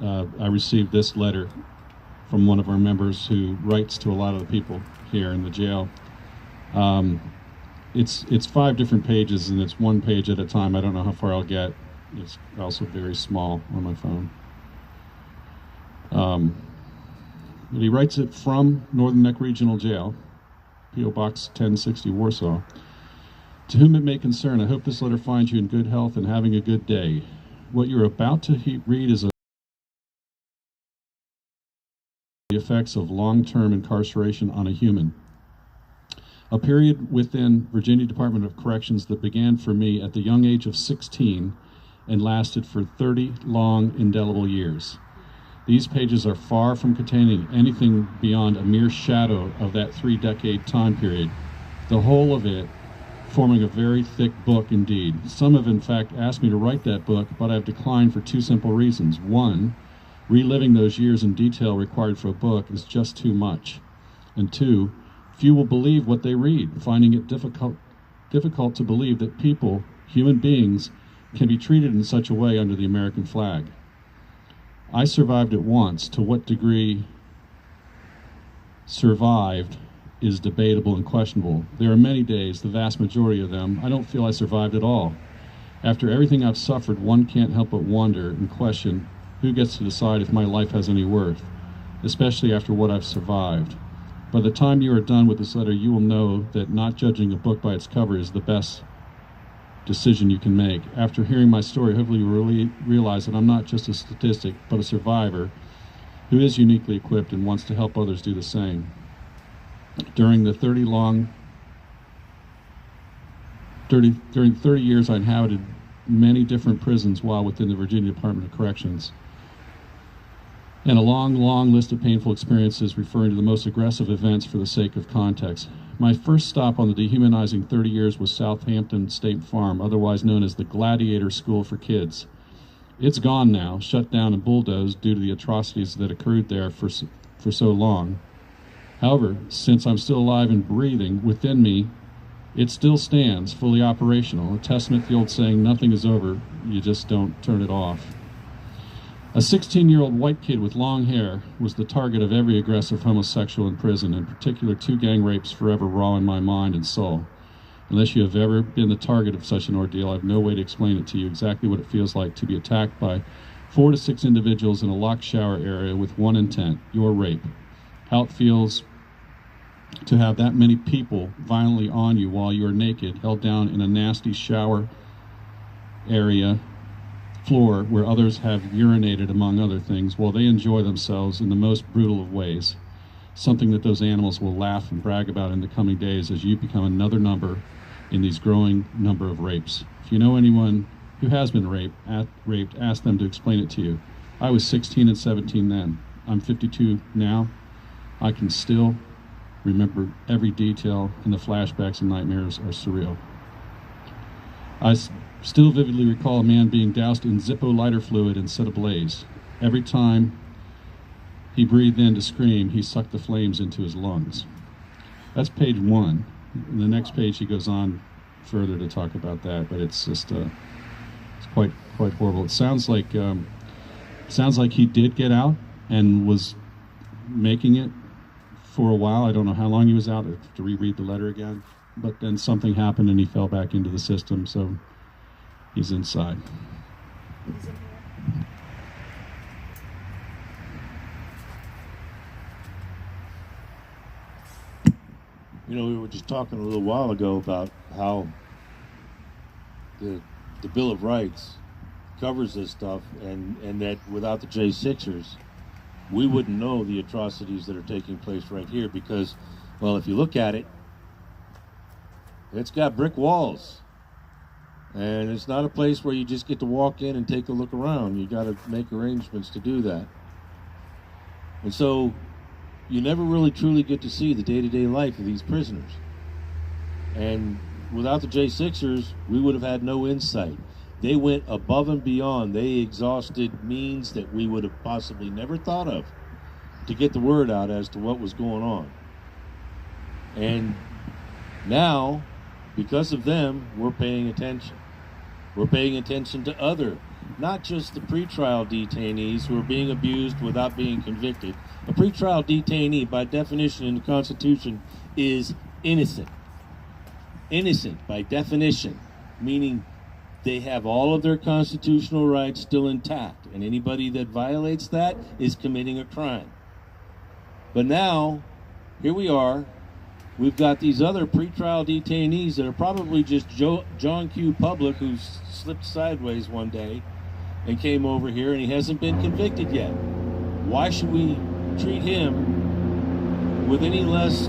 I received this letter from one of our members who writes to a lot of the people here in the jail. It's 5 different pages, and it's 1 page at a time. I don't know how far I'll get. It's also very small on my phone. But he writes it from Northern Neck Regional Jail, P.O. Box 1060, Warsaw. To whom it may concern, I hope this letter finds you in good health and having a good day. What you're about to read is the effects of long-term incarceration on a human. A period within Virginia Department of Corrections that began for me at the young age of 16 and lasted for 30 long, indelible years. These pages are far from containing anything beyond a mere shadow of that 3-decade time period, the whole of it forming a very thick book indeed. Some have in fact asked me to write that book, but I've declined for 2 simple reasons. 1, reliving those years in detail required for a book is just too much. And 2, few will believe what they read, finding it difficult to believe that people, human beings, can be treated in such a way under the American flag. I survived it once. To what degree survived is debatable and questionable. There are many days, the vast majority of them, I don't feel I survived at all. After everything I've suffered, one can't help but wonder and question who gets to decide if my life has any worth, especially after what I've survived. By the time you are done with this letter, you will know that not judging a book by its cover is the best decision you can make. After hearing my story, hopefully you will realize that I'm not just a statistic, but a survivor who is uniquely equipped and wants to help others do the same. During the 30 years I inhabited many different prisons while within the Virginia Department of Corrections, and a long list of painful experiences referring to the most aggressive events for the sake of context. My first stop on the dehumanizing 30 years was Southampton State Farm, otherwise known as the Gladiator School for Kids. It's gone now, shut down and bulldozed due to the atrocities that occurred there for so long. However, since I'm still alive and breathing within me, it still stands, fully operational, a testament to the old saying, nothing is over, you just don't turn it off. A 16-year-old white kid with long hair was the target of every aggressive homosexual in prison, in particular 2 gang rapes forever raw in my mind and soul. Unless you have ever been the target of such an ordeal, I have no way to explain it to you exactly what it feels like to be attacked by 4 to 6 individuals in a locked shower area with one intent, your rape. How it feels to have that many people violently on you while you are naked, held down in a nasty shower area floor where others have urinated, among other things, while they enjoy themselves in the most brutal of ways. Something that those animals will laugh and brag about in the coming days as you become another number in these growing number of rapes. If you know anyone who has been raped, ask them to explain it to you. I was 16 and 17 then. I'm 52 now. I can still remember every detail, and the flashbacks and nightmares are surreal. I still vividly recall a man being doused in Zippo lighter fluid and set ablaze. Every time he breathed in to scream, he sucked the flames into his lungs. That's page 1. In the next page, he goes on further to talk about that, but it's just it's quite horrible. It sounds like he did get out and was making it for a while. I don't know how long he was out. I have to reread the letter again. But then something happened and he fell back into the system, so he's inside. He's in here. You know, we were just talking a little while ago about how the Bill of Rights covers this stuff, and that without the J6ers, we wouldn't know the atrocities that are taking place right here because, well, if you look at it, it's got brick walls. And it's not a place where you just get to walk in and take a look around. You got to make arrangements to do that. And so you never really truly get to see the day-to-day life of these prisoners. And without the J6ers, we would have had no insight. They went above and beyond. They exhausted means that we would have possibly never thought of to get the word out as to what was going on. And now, because of them, we're paying attention. We're paying attention to other, not just the pretrial detainees who are being abused without being convicted. A pretrial detainee, by definition in the Constitution, is innocent. Innocent, by definition, meaning they have all of their constitutional rights still intact, and anybody that violates that is committing a crime. But now, here we are, we've got these other pretrial detainees that are probably just John Q. Public, who slipped sideways one day and came over here, and he hasn't been convicted yet. Why should we treat him with any less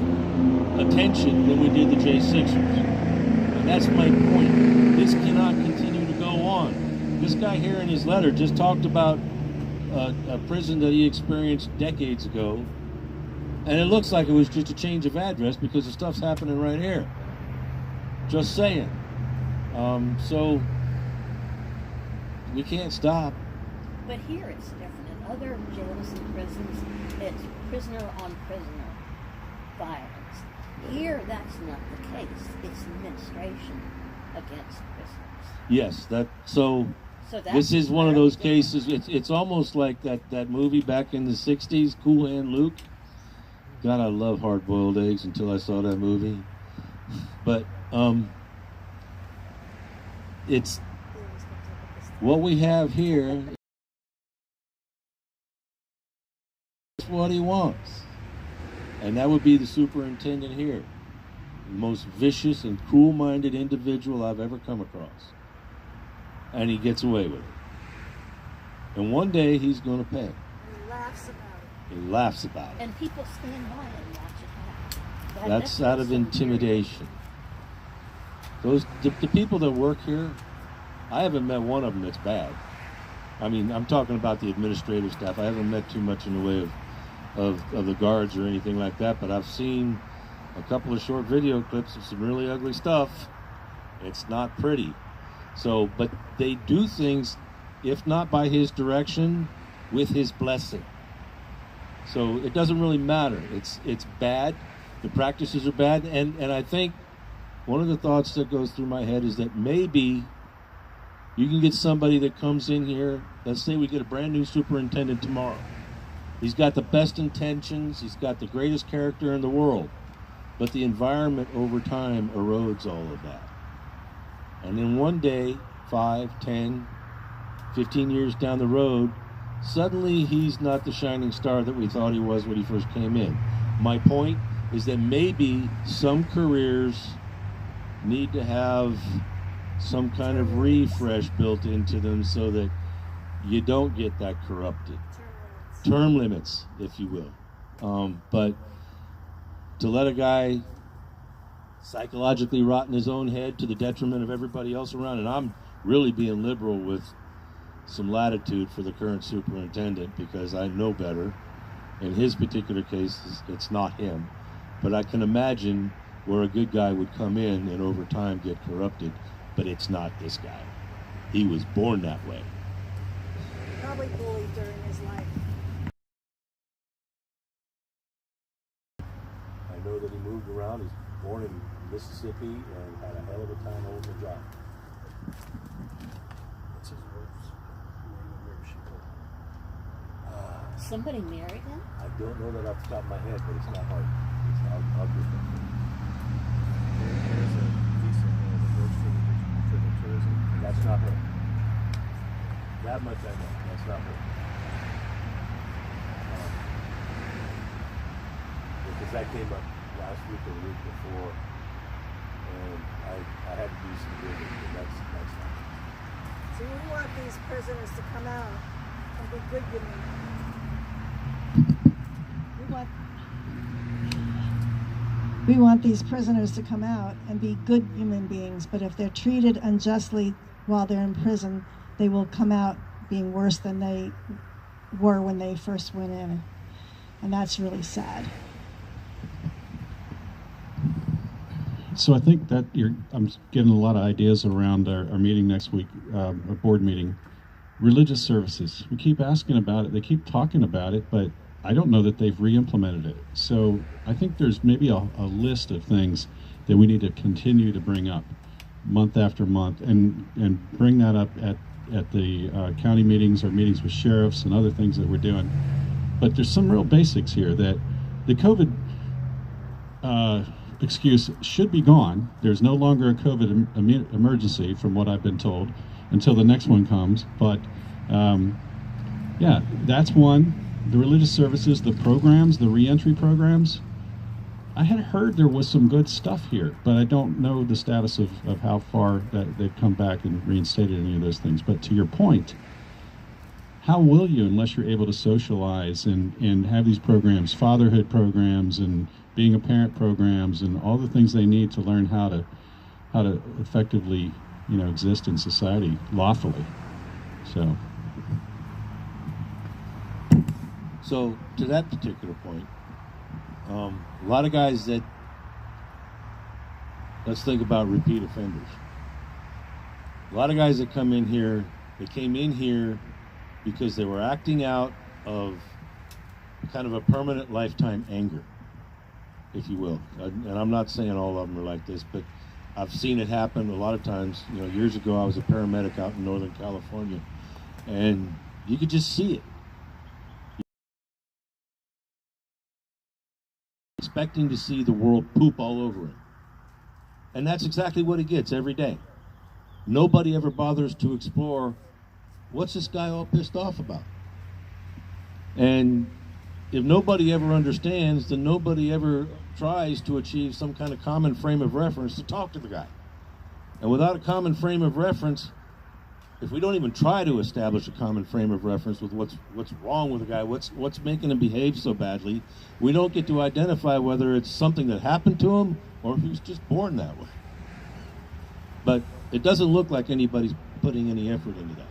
attention than we did the J6ers? And that's my point. This cannot continue to go on. This guy here in his letter just talked about a prison that he experienced decades ago, and it looks like it was just a change of address because the stuff's happening right here. Just saying. So we can't stop. But here it's different. In other jails and prisons, it's prisoner on prisoner violence. Here, that's not the case. It's administration against prisoners. Yes, so that's this is one of very those different. cases. It's almost like that movie back in the 60s, Cool Hand Luke. God, I love hard-boiled eggs until I saw that movie. But it's what we have here is what he wants. And that would be the superintendent here. The most vicious and cruel-minded individual I've ever come across. And he gets away with it. And one day he's going to pay. He laughs about it. He laughs about it. And people stand by and watch it happen. That's out of what's so intimidation. The people that work here, I haven't met one of them that's bad. I mean, I'm talking about the administrative staff. I haven't met too much in the way of the guards or anything like that, but I've seen a couple of short video clips of some really ugly stuff. It's not pretty. So, but they do things, if not by his direction, with his blessing. So it doesn't really matter. It's bad. The practices are bad. And I think one of the thoughts that goes through my head is that maybe you can get somebody that comes in here, let's say we get a brand new superintendent tomorrow. He's got the best intentions, he's got the greatest character in the world, but the environment over time erodes all of that. And then one day, 5, 10, 15 years down the road, suddenly he's not the shining star that we thought he was when he first came in. My point is that maybe some careers need to have some kind of refresh built into them so that you don't get that corrupted. Term limits, if you will. But to let a guy psychologically rot in his own head to the detriment of everybody else around. And I'm really being liberal with some latitude for the current superintendent because I know better. In his particular case, it's not him. But I can imagine where a good guy would come in and over time get corrupted. But it's not this guy. He was born that way. Probably bullied during his life. I know that he moved around. He's born in Mississippi and had a hell of a time holding a job. What's his wife's name and where she go? Somebody married him? I don't know that off the top of my head, but it's not hard. I'll get that. There's a visa that works for the tourism. That's not her. That much I know. That's not her. Because that came up last week or the week before, and I had to do some digging, but that's not. So we want these prisoners to come out and be good human. We want these prisoners to come out and be good human beings, but if they're treated unjustly while they're in prison, they will come out being worse than they were when they first went in. And that's really sad. So I think that I'm getting a lot of ideas around our meeting next week, our board meeting. Religious services. We keep asking about it. They keep talking about it, but I don't know that they've re-implemented it. So I think there's maybe a list of things that we need to continue to bring up month after month and bring that up at the county meetings or meetings with sheriffs and other things that we're doing. But there's some real basics here that the COVID excuse should be gone. There's no longer a COVID emergency, from what I've been told, until the next one comes. But yeah, that's one. The religious services, the programs, the reentry programs. I had heard there was some good stuff here, but I don't know the status of how far that they've come back and reinstated any of those things. But to your point, how will you, unless you're able to socialize and have these programs, fatherhood programs and being a parent programs and all the things they need to learn how to effectively, exist in society lawfully. So to that particular point, a lot of guys that, let's think about repeat offenders. A lot of guys that come in here, they came in here because they were acting out of kind of a permanent lifetime anger, if you will. And I'm not saying all of them are like this, but I've seen it happen a lot of times. Years ago I was a paramedic out in Northern California, and you could just see it. Expecting to see the world poop all over him. And that's exactly what he gets every day. Nobody ever bothers to explore, what's this guy all pissed off about? And if nobody ever understands, then nobody ever tries to achieve some kind of common frame of reference to talk to the guy. And without a common frame of reference, if we don't even try to establish a common frame of reference with what's wrong with the guy, what's making him behave so badly, we don't get to identify whether it's something that happened to him or if he was just born that way. But it doesn't look like anybody's putting any effort into that.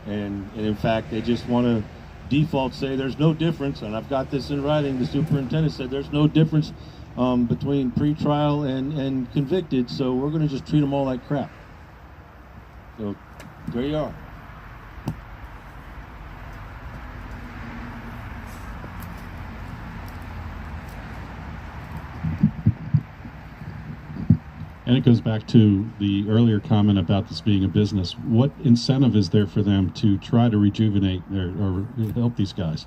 And in fact, they just want to default say there's no difference, and I've got this in writing. The superintendent said there's no difference between pretrial and convicted, so we're going to just treat them all like crap. So there you are. And it goes back to the earlier comment about this being a business. What incentive is there for them to try to rejuvenate or help these guys?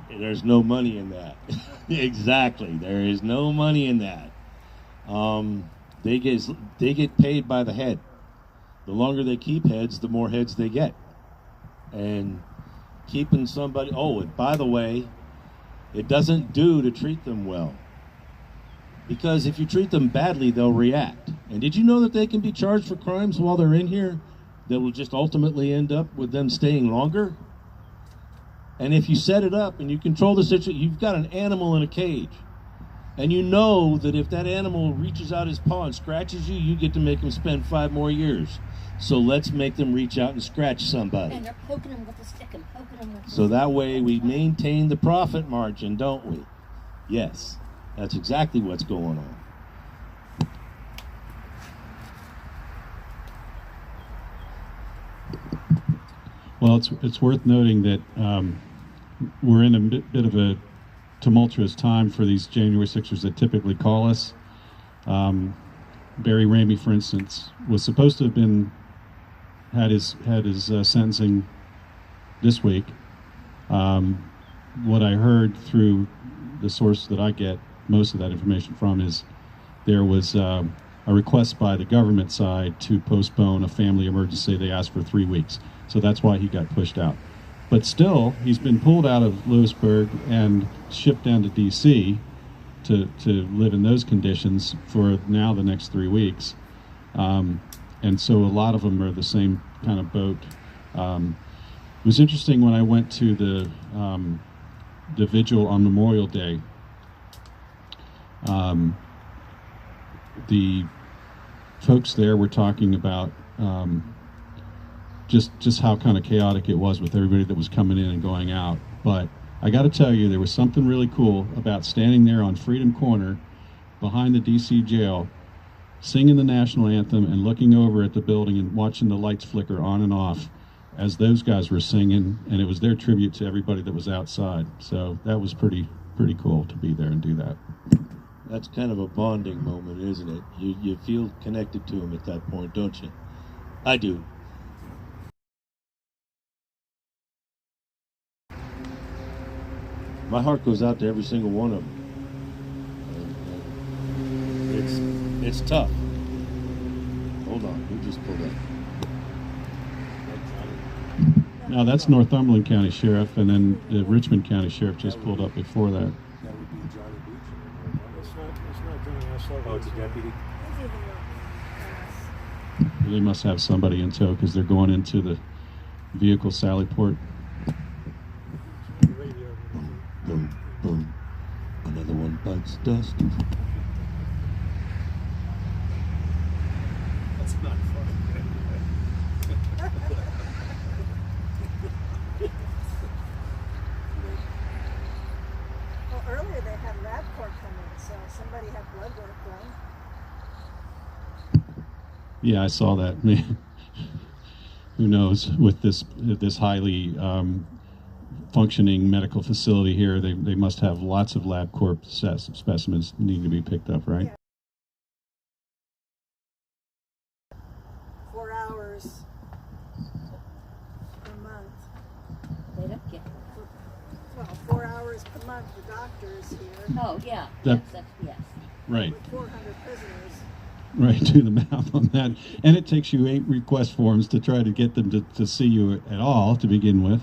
There's no money in that. Exactly. There is no money in that. They get paid by the head. The longer they keep heads, the more heads they get. And keeping somebody, and by the way, it doesn't do to treat them well. Because if you treat them badly, they'll react. And did you know that they can be charged for crimes while they're in here that will just ultimately end up with them staying longer? And if you set it up and you control the situation, you've got an animal in a cage. And you know that if that animal reaches out his paw and scratches you, you get to make him spend 5 more years. So let's make them reach out and scratch somebody. And they're poking them with a stick and poking them with a So that way we maintain the profit margin, don't we? Yes, that's exactly what's going on. Well, it's worth noting that we're in a bit of a tumultuous time for these January 6ers that typically call us. Barry Ramey, for instance, was supposed to have had his sentencing this week. What I heard through the source that I get most of that information from is there was a request by the government side to postpone a family emergency. They asked for 3 weeks, so that's why he got pushed out. But still, he's been pulled out of Lewisburg and shipped down to D.C. to live in those conditions for now the next 3 weeks. And so a lot of them are the same kind of boat. It was interesting when I went to the vigil on Memorial Day. The folks there were talking about just how kind of chaotic it was with everybody that was coming in and going out. But I got to tell you, there was something really cool about standing there on Freedom Corner behind the DC jail, singing the national anthem and looking over at the building and watching the lights flicker on and off as those guys were singing, and it was their tribute to everybody that was outside. So that was pretty cool to be there and do that. That's kind of a bonding moment, isn't it? You feel connected to them at that point, don't you? I do. My heart goes out to every single one of them. It's tough. Hold on, who just pulled up? Now that's Northumberland County Sheriff, and then the Richmond County Sheriff just pulled up before that. It's not Johnny. Oh, it's a deputy. They must have somebody in tow because they're going into the vehicle Sallyport. Boom, boom. Another one bites dust. That's not funny. Well, earlier they had LabCorp come in, so somebody had blood work done. Yeah, I saw that. Who knows? With this highly functioning medical facility here, they must have lots of LabCorp specimens need to be picked up, right? Yeah. 4 hours per month. They don't get. Well, 4 hours per month, the doctors here. Oh yeah. That- Yes. Right. With 400 prisoners. Right, do the math on that. And it takes you 8 request forms to try to get them to see you at all to begin with,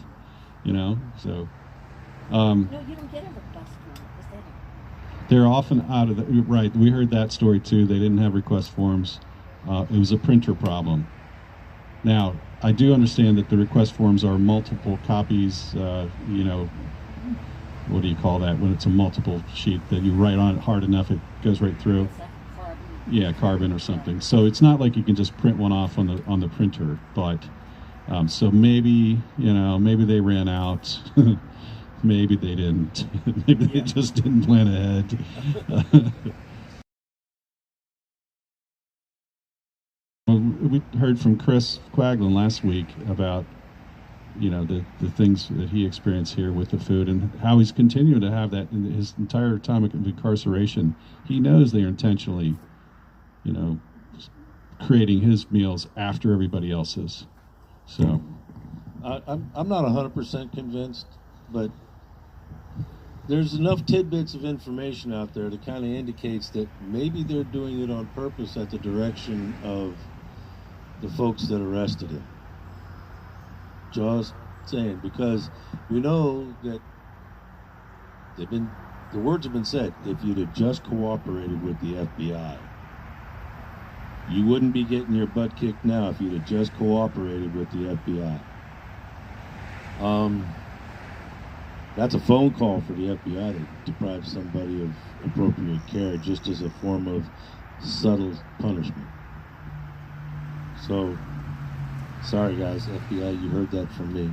you know, so. No, you don't get a request form because they don't. They're often out of the, right, we heard that story too. They didn't have request forms. It was a printer problem. Now, I do understand that the request forms are multiple copies, you know, what do you call that? When it's a multiple sheet that you write on it hard enough, it goes right through. It's like carbon. Yeah, carbon or something. So it's not like you can just print one off on the printer, but so maybe, you know, maybe they ran out. Maybe they didn't. Maybe they just didn't plan ahead. Well, we heard from Chris Quaglin last week about, you know, the things that he experienced here with the food and how he's continuing to have that in his entire time of incarceration. He knows they're intentionally, you know, creating his meals after everybody else's. So I'm not 100% convinced, but there's enough tidbits of information out there that kind of indicates that maybe they're doing it on purpose at the direction of the folks that arrested him. Just saying, because we know that the words have been said, if you'd have just cooperated with the FBI, you wouldn't be getting your butt kicked now if you'd have just cooperated with the FBI. That's a phone call for the FBI to deprive somebody of appropriate care just as a form of subtle punishment. So, sorry guys, FBI, you heard that from me.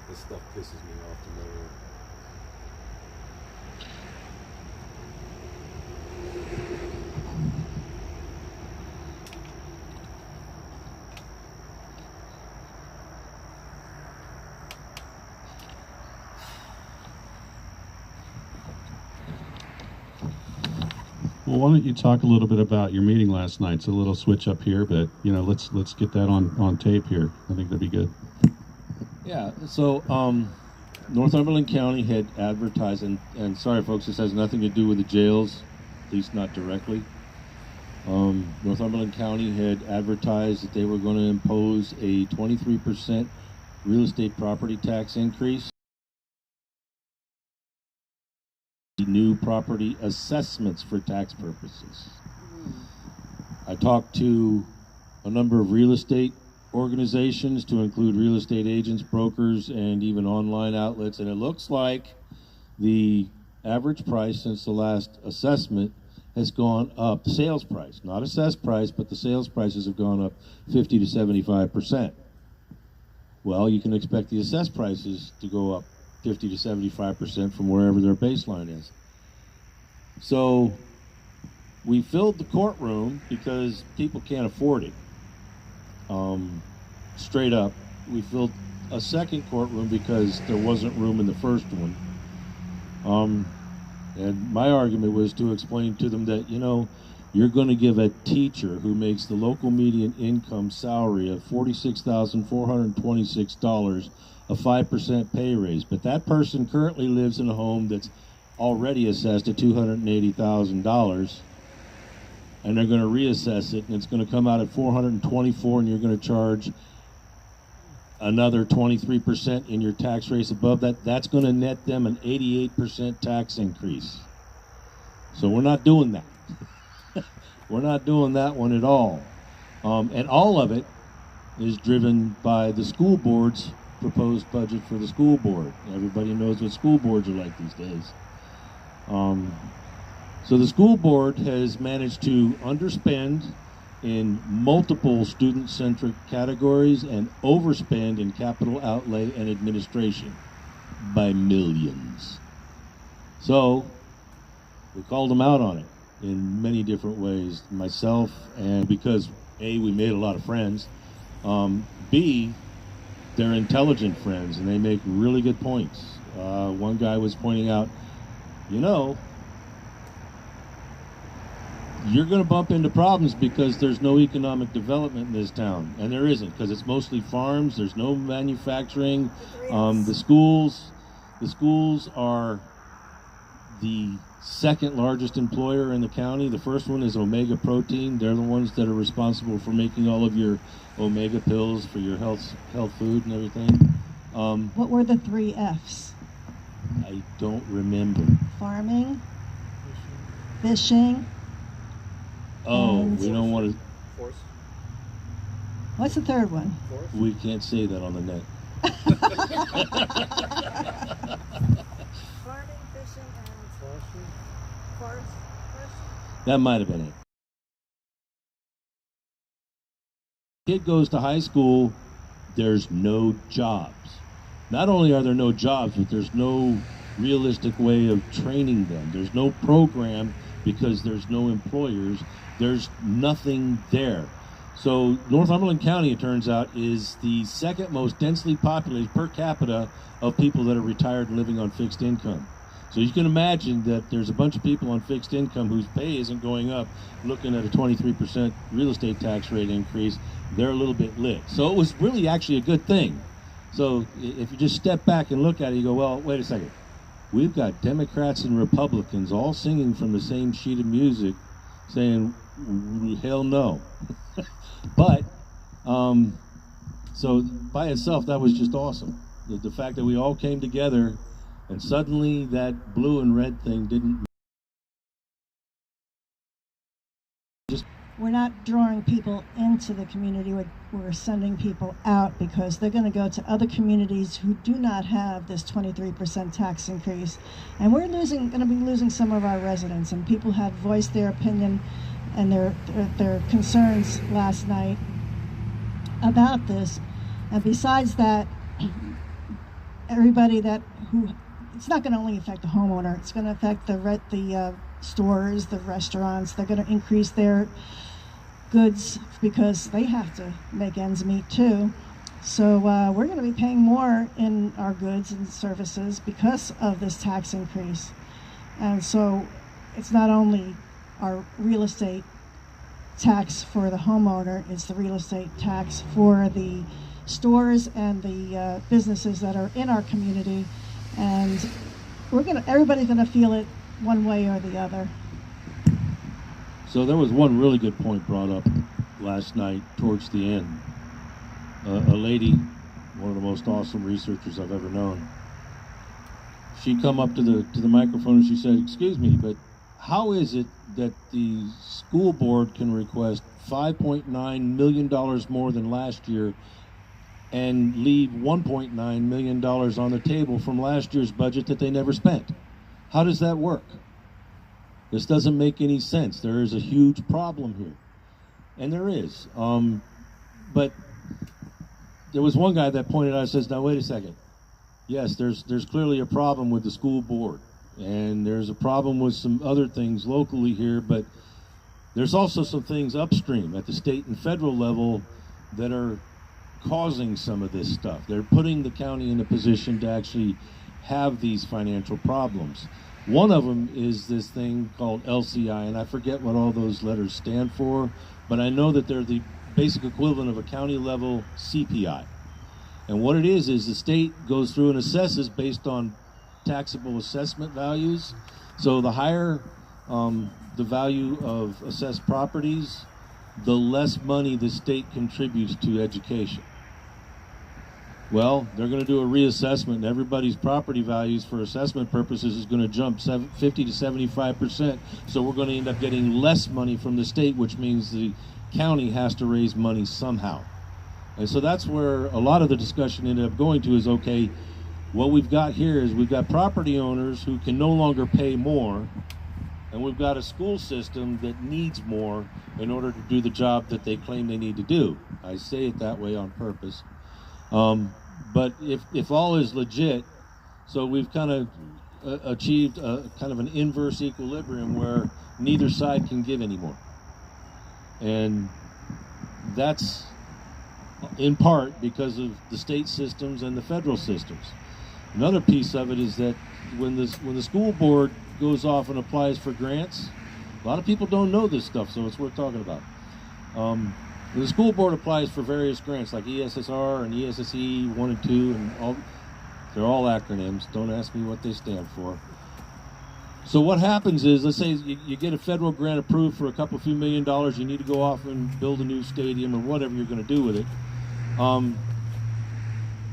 This stuff pisses me off to no end. Well, why don't you talk a little bit about your meeting last night? It's a little switch up here, but let's get that on tape here. I think that'd be good. Yeah, so Northumberland County had advertised, and sorry folks, this has nothing to do with the jails, at least not directly. Northumberland County had advertised that they were going to impose a 23% real estate property tax increase. New property assessments for tax purposes. I talked to a number of real estate organizations, to include real estate agents, brokers, and even online outlets, and it looks like the average price since the last assessment has gone up. The sales price, not assessed price, but the sales prices have gone up 50 to 75%. Well, you can expect the assessed prices to go up 50 to 75% from wherever their baseline is. So we filled the courtroom because people can't afford it. Straight up, we filled a second courtroom because there wasn't room in the first one. And my argument was to explain to them that, you're going to give a teacher who makes the local median income salary of $46,426 a 5% pay raise, but that person currently lives in a home that's already assessed at $280,000, and they're going to reassess it, and it's going to come out at $424,000, and you're going to charge another 23% in your tax rates above that. That's going to net them an 88% tax increase. So we're not doing that. We're not doing that one at all. And all of it is driven by the school board's proposed budget for the school board. Everybody knows what school boards are like these days. So the school board has managed to underspend in multiple student-centric categories and overspend in capital outlay and administration by millions. So we called them out on it in many different ways, myself, and because A, we made a lot of friends, B, they're intelligent friends and they make really good points. One guy was pointing out, you're going to bump into problems because there's no economic development in this town, and there isn't, because it's mostly farms. There's no manufacturing. The schools are the second largest employer in the county. The first one is Omega Protein. They're the ones that are responsible for making all of your Omega pills for your health food and everything. What were the 3 F's? I don't remember. Farming, fishing. Oh, we don't want to. Force. What's the third one? Force. We can't say that on the net. Farming, fishing, and forest. That might have been it. Kid goes to high school, there's no jobs. Not only are there no jobs, but there's no realistic way of training them. There's no program because there's no employers. There's nothing there. So Northumberland County, it turns out, is the second most densely populated per capita of people that are retired and living on fixed income. So you can imagine that there's a bunch of people on fixed income whose pay isn't going up, looking at a 23% real estate tax rate increase. They're a little bit lit. So it was really actually a good thing. So if you just step back and look at it, you go, well, wait a second. We've got Democrats and Republicans all singing from the same sheet of music saying, hell no. But So by itself, that was just awesome. The fact that we all came together and suddenly that blue and red thing didn't just. We're not drawing people into the community, we're sending people out because they're going to go to other communities who do not have this 23% tax increase. And we're going to be losing some of our residents, and people have voiced their opinion and their concerns last night about this. And besides that, everybody it's not going to only affect the homeowner, it's going to affect the stores, the restaurants. They're going to increase their goods because they have to make ends meet too. So we're going to be paying more in our goods and services because of this tax increase. And so it's not only our real estate tax for the homeowner, it's the real estate tax for the stores and the businesses that are in our community. And everybody's going to feel it one way or the other. So there was one really good point brought up last night towards the end. A lady, one of the most awesome researchers I've ever known, she come up to the microphone and she said, "Excuse me, but how is it that the school board can request $5.9 million more than last year and leave $1.9 million on the table from last year's budget that they never spent? How does that work? This doesn't make any sense. There is a huge problem here." And there is. But there was one guy that pointed out, says, "Now wait a second. Yes, there's clearly a problem with the school board, and there's a problem with some other things locally here, but there's also some things upstream at the state and federal level that are causing some of this stuff. They're putting the county in a position to actually have these financial problems. One of them is this thing called LCI, and I forget what all those letters stand for, but I know that they're the basic equivalent of a county level CPI. And what it is the state goes through and assesses based on taxable assessment values. So the higher the value of assessed properties, the less money the state contributes to education. Well, they're going to do a reassessment, and everybody's property values for assessment purposes is going to jump 50 to 75%. So we're going to end up getting less money from the state, which means the county has to raise money somehow. And so that's where a lot of the discussion ended up going to is, okay, what we've got here is we've got property owners who can no longer pay more, and we've got a school system that needs more in order to do the job that they claim they need to do. I say it that way on purpose. But if all is legit, so we've kind of achieved a kind of an inverse equilibrium where neither side can give anymore. And that's in part because of the state systems and the federal systems. Another piece of it is that when the school board goes off and applies for grants, a lot of people don't know this stuff, so it's worth talking about. When the school board applies for various grants like ESSR and ESSE 1 and 2, and they're all acronyms. Don't ask me what they stand for. So what happens is, let's say you get a federal grant approved for a few $1 million. You need to go off and build a new stadium or whatever you're going to do with it.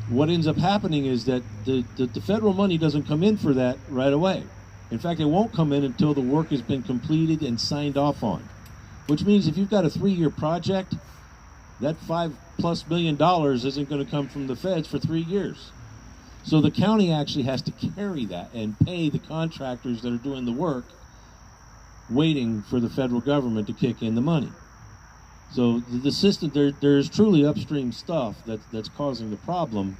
What ends up happening is that the federal money doesn't come in for that right away. In fact, it won't come in until the work has been completed and signed off on. Which means if you've got a 3-year project, that $5+ million isn't going to come from the feds for 3 years. So the county actually has to carry that and pay the contractors that are doing the work, waiting for the federal government to kick in the money. So the system, there's truly upstream stuff that's causing the problem,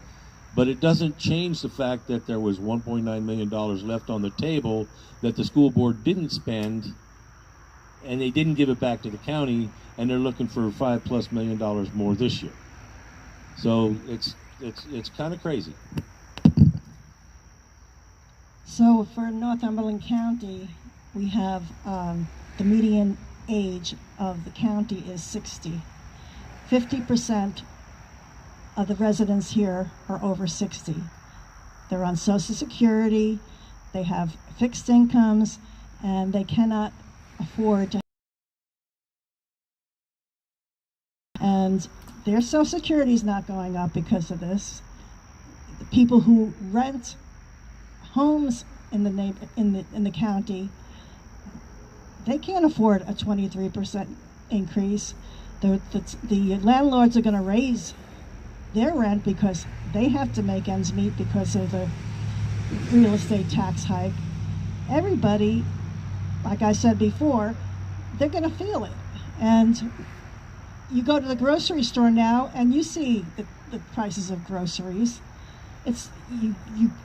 but it doesn't change the fact that there was $1.9 million left on the table that the school board didn't spend, and they didn't give it back to the county, and they're looking for $5+ million more this year. So it's kind of crazy. So for Northumberland County, we have the median age of the county is 60. 50% of the residents here are over 60. They're on Social Security, they have fixed incomes, and they cannot afford to. And Their Social Security is not going up because of this. The people who rent homes in the county, they can't afford a 23% increase. The landlords are going to raise their rent because they have to make ends meet because of the real estate tax hike. Everybody, like I said before, they're going to feel it. And you go to the grocery store now and you see the prices of groceries. It's you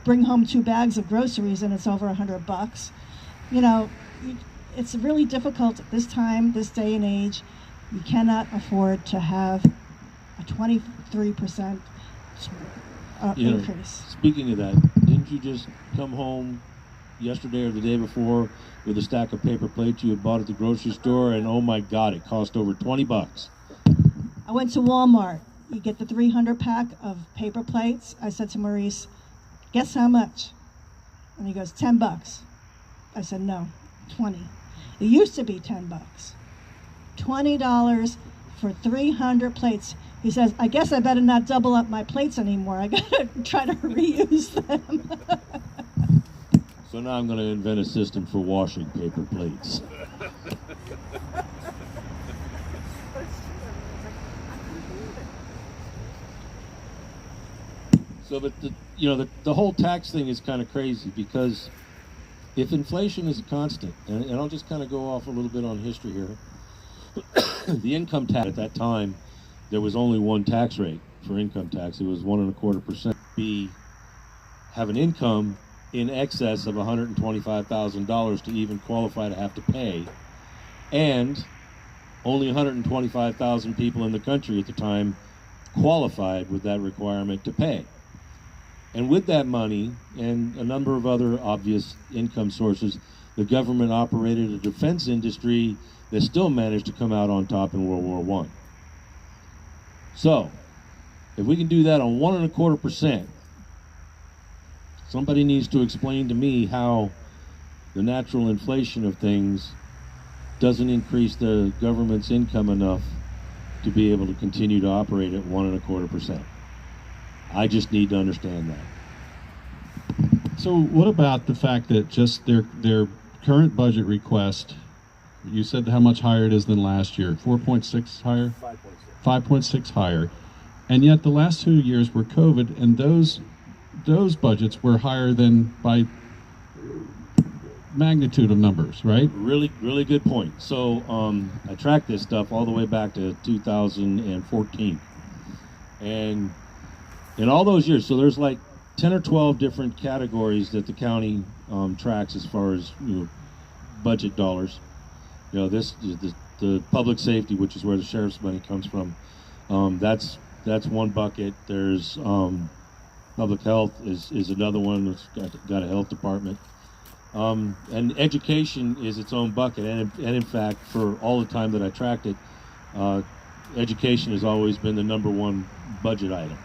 bring home 2 bags of groceries and it's over $100. You know, it's really difficult at this time, this day and age. You cannot afford to have a 23% increase. Speaking of that, didn't you just come home yesterday or the day before with a stack of paper plates you had bought at the grocery store, and oh my God, it cost over $20? I went to Walmart. You get the 300 pack of paper plates. I said to Maurice, guess how much? And he goes, $10. I said, no, 20. It used to be $10. $20 for 300 plates. He says, I guess I better not double up my plates anymore. I gotta try to reuse them. So now I'm going to invent a system for washing paper plates. So, but the whole tax thing is kind of crazy, because if inflation is a constant, and I'll just kind of go off a little bit on history here. The income tax at that time, there was only one tax rate for income tax. It was 1.25%. Have an income in excess of $125,000 to even qualify to have to pay, and only 125,000 people in the country at the time qualified with that requirement to pay. And with that money and a number of other obvious income sources, the government operated a defense industry that still managed to come out on top in World War I. So, if we can do that on 1.25%, somebody needs to explain to me how the natural inflation of things doesn't increase the government's income enough to be able to continue to operate at 1.25%. I just need to understand that. So what about the fact that just their current budget request, you said how much higher it is than last year? 4.6 higher? 5.6. 5.6 higher. And yet the last 2 years were COVID, and those budgets were higher than by magnitude of numbers, right? Really, really good point. So I tracked this stuff all the way back to 2014. And in all those years, so there's like 10 or 12 different categories that the county tracks as far as budget dollars. This the public safety, which is where the sheriff's money comes from. That's one bucket. There's public health is another one that's got a health department. And education is its own bucket. And in fact, for all the time that I tracked it, education has always been the #1 budget item.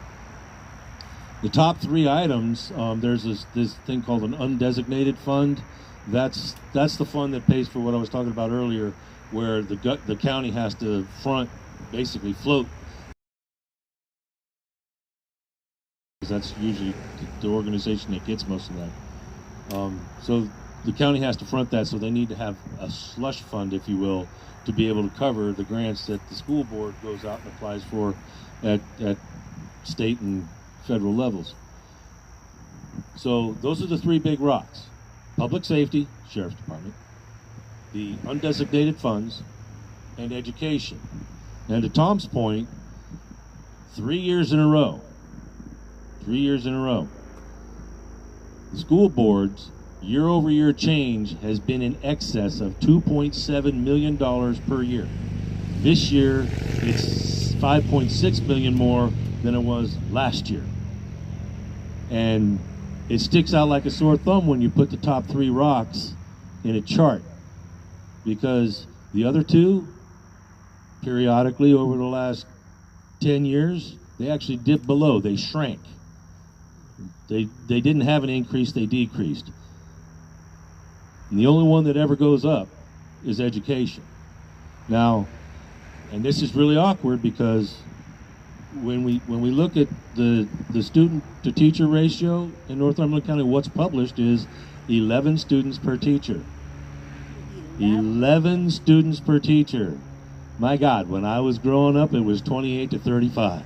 The top 3 items, there's this thing called an undesignated fund. That's the fund that pays for what I was talking about earlier, where the county has to basically float. That's usually the organization that gets most of that. So the county has to front that, so they need to have a slush fund, if you will, to be able to cover the grants that the school board goes out and applies for at state and federal levels. So those are the 3 big rocks: public safety, sheriff's department, the undesignated funds, and education. And to Tom's point, 3 years in a row, the school board's year-over-year change has been in excess of $2.7 million per year. This year, it's $5.6 million more than it was last year. And it sticks out like a sore thumb when you put the top 3 rocks in a chart, because the other 2, periodically over the last 10 years, they actually dipped below. They shrank. They didn't have an increase, they decreased. And the only one that ever goes up is education. Now, and this is really awkward, because when we look at the student to teacher ratio in Northumberland County, what's published is 11 students per teacher. 11 students per teacher. My God, when I was growing up, it was 28 to 35.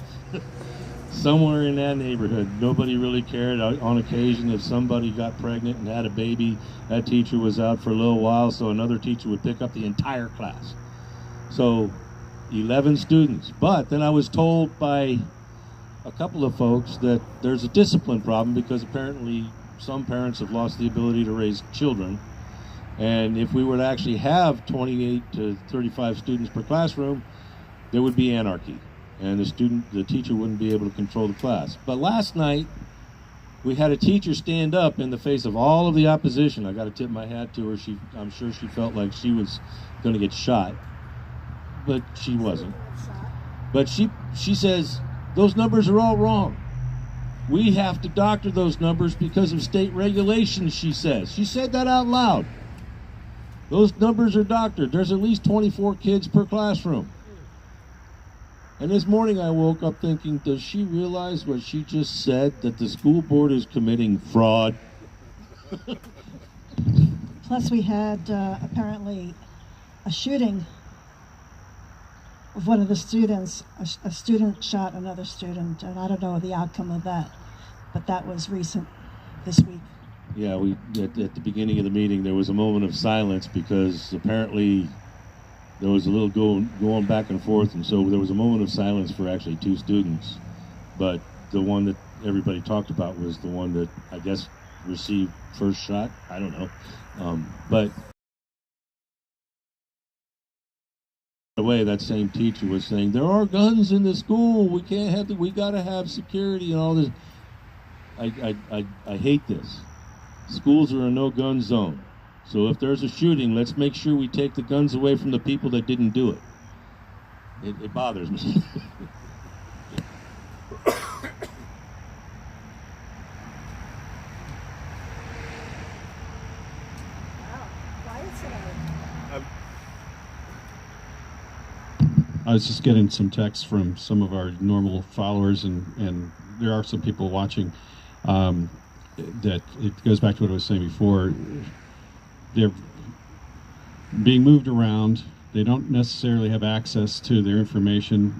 Somewhere in that neighborhood. Nobody really cared. On occasion, if somebody got pregnant and had a baby, that teacher was out for a little while, so another teacher would pick up the entire class. So 11 students. But then I was told by a couple of folks that there's a discipline problem because apparently some parents have lost the ability to raise children. And if we were to actually have 28 to 35 students per classroom, there would be anarchy. And the teacher wouldn't be able to control the class. But last night, we had a teacher stand up in the face of all of the opposition. I got to tip my hat to her. I'm sure she felt like she was going to get shot, but she wasn't. But she says, those numbers are all wrong. We have to doctor those numbers because of state regulations, she says. She said that out loud. Those numbers are doctored. There's at least 24 kids per classroom. And this morning I woke up thinking, does she realize what she just said, that the school board is committing fraud? Plus we had apparently a shooting of one of the students. A student shot another student, and I don't know the outcome of that, but that was recent this week. Yeah, at the beginning of the meeting there was a moment of silence because apparently there was a little going back and forth, and so there was a moment of silence for actually 2 students. But the one that everybody talked about was the one that I guess received first shot. I don't know. But by the way, that same teacher was saying, there are guns in the school. We can't have we got to have security and all this. I hate this. Schools are a no-gun zone. So if there's a shooting, let's make sure we take the guns away from the people that didn't do it. It bothers me. I was just getting some texts from some of our normal followers, and there are some people watching. That it goes back to what I was saying before. They're being moved around. They don't necessarily have access to their information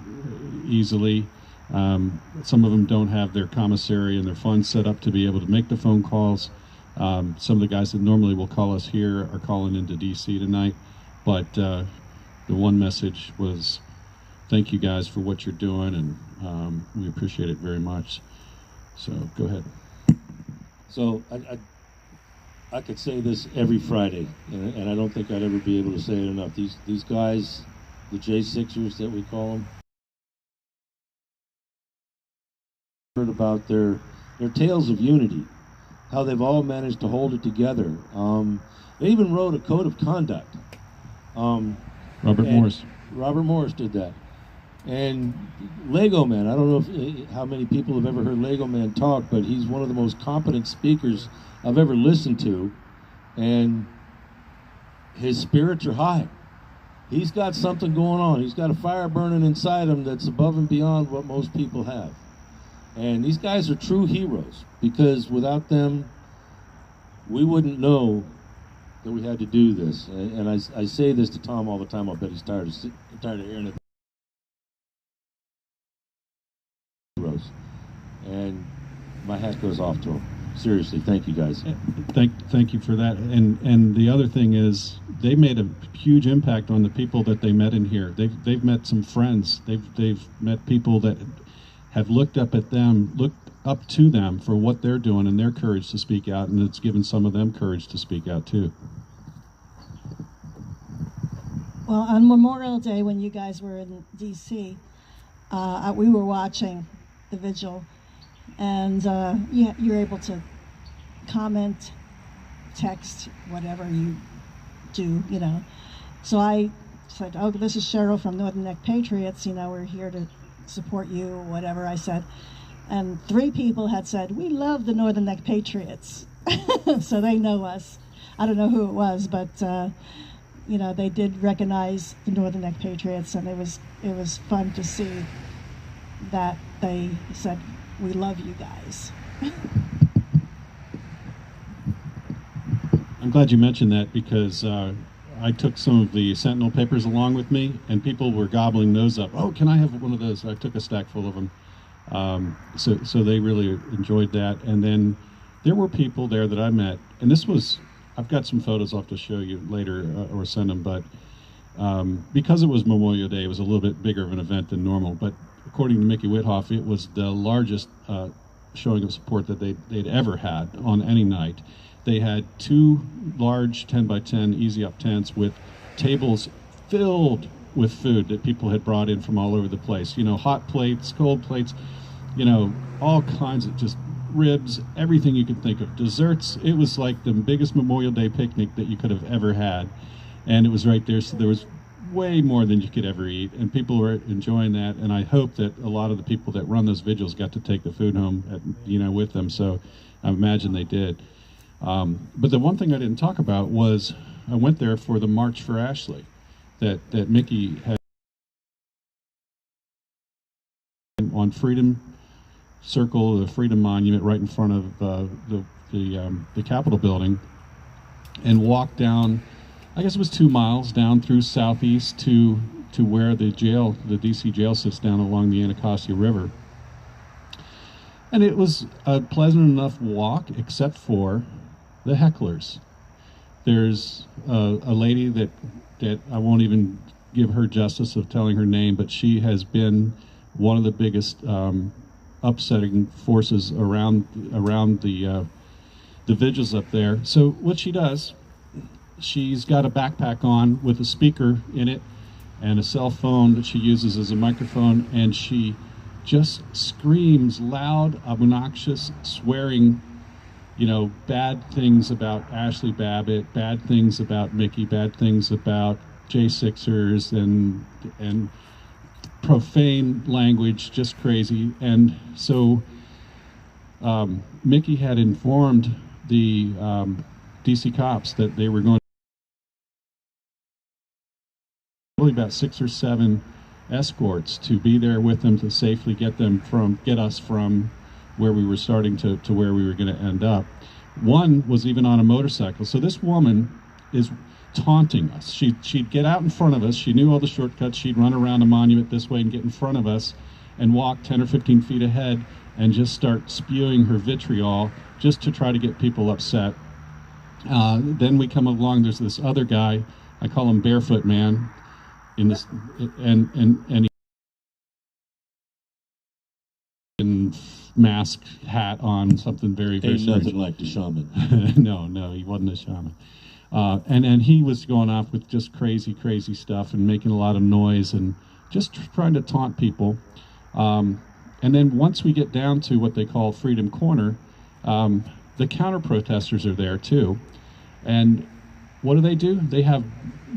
easily. Some of them don't have their commissary and their funds set up to be able to make the phone calls. Some of the guys that normally will call us here are calling into DC tonight. But the one message was, thank you guys for what you're doing, and we appreciate it very much. So go ahead. So I could say this every Friday, and I don't think I'd ever be able to say it enough. These guys, the J6ers that we call them, heard about their tales of unity, how they've all managed to hold it together. They even wrote a code of conduct. Robert Morris did that. And Lego Man, I don't know how many people have ever heard Lego Man talk, but he's one of the most competent speakers I've ever listened to, and his spirits are high. He's got something going on. He's got a fire burning inside him that's above and beyond what most people have. And these guys are true heroes, because without them, we wouldn't know that we had to do this. And I say this to Tom all the time. I bet he's tired of hearing it. And my hat goes off to them. Seriously, thank you guys. Thank you for that. And the other thing is, they made a huge impact on the people that they met in here. They've met some friends. They've met people that have looked up to them for what they're doing and their courage to speak out, and it's given some of them courage to speak out too. Well, on Memorial Day, when you guys were in DC, we were watching the vigil, and you're able to comment, text, whatever you do, you know. So I said, oh, this is Cheryl from Northern Neck Patriots, you know, we're here to support you, whatever I said. And 3 people had said, we love the Northern Neck Patriots. So they know us. I don't know who it was, but you know, they did recognize the Northern Neck Patriots, and it was fun to see that they said, "We love you guys." I'm glad you mentioned that because I took some of the Sentinel papers along with me, and people were gobbling those up. Oh, can I have one of those? I took a stack full of them. So they really enjoyed that. And then there were people there that I met, and this was, I've got some photos I'll have to show you later or send them, but because it was Memorial Day, it was a little bit bigger of an event than normal. But according to Mickey Whithoff, it was the largest showing of support that they'd ever had on any night. They had 2 large 10 by 10 easy up tents with tables filled with food that people had brought in from all over the place. You know, hot plates, cold plates, you know, all kinds of just ribs, everything you could think of. Desserts. It was like the biggest Memorial Day picnic that you could have ever had. And it was right there, so there was way more than you could ever eat, and people were enjoying that. And I hope that a lot of the people that run those vigils got to take the food home, with them. So I imagine they did. But the one thing I didn't talk about was I went there for the March for Ashley that Mickey had on Freedom Circle, the Freedom Monument, right in front of the Capitol building, and walked down. I guess it was 2 miles down through Southeast to where the DC jail sits down along the Anacostia River. And it was a pleasant enough walk, except for the hecklers. There's a lady that I won't even give her justice of telling her name, but she has been one of the biggest upsetting forces around the vigils up there. So what she does, she's got a backpack on with a speaker in it and a cell phone that she uses as a microphone, and she just screams loud, obnoxious, swearing, bad things about Ashley Babbitt, bad things about Mickey, bad things about J6ers, and profane language, just crazy. And so Mickey had informed the DC cops that they were going really about 6 or 7 escorts to be there with them to safely get us from where we were starting to where we were going to end up. One was even on a motorcycle. So this woman is taunting us. She'd get out in front of us. She knew all the shortcuts. She'd run around the monument this way and get in front of us and walk 10 or 15 feet ahead and just start spewing her vitriol just to try to get people upset. Then we come along, there's this other guy, I call him Barefoot Man, in this, and he mask, hat on, something very, very Ain't strange. nothing like the shaman. No, he wasn't a shaman. And he was going off with just crazy stuff and making a lot of noise and just trying to taunt people. And then once we get down to what they call Freedom Corner, the counter-protesters are there too. And what do? They have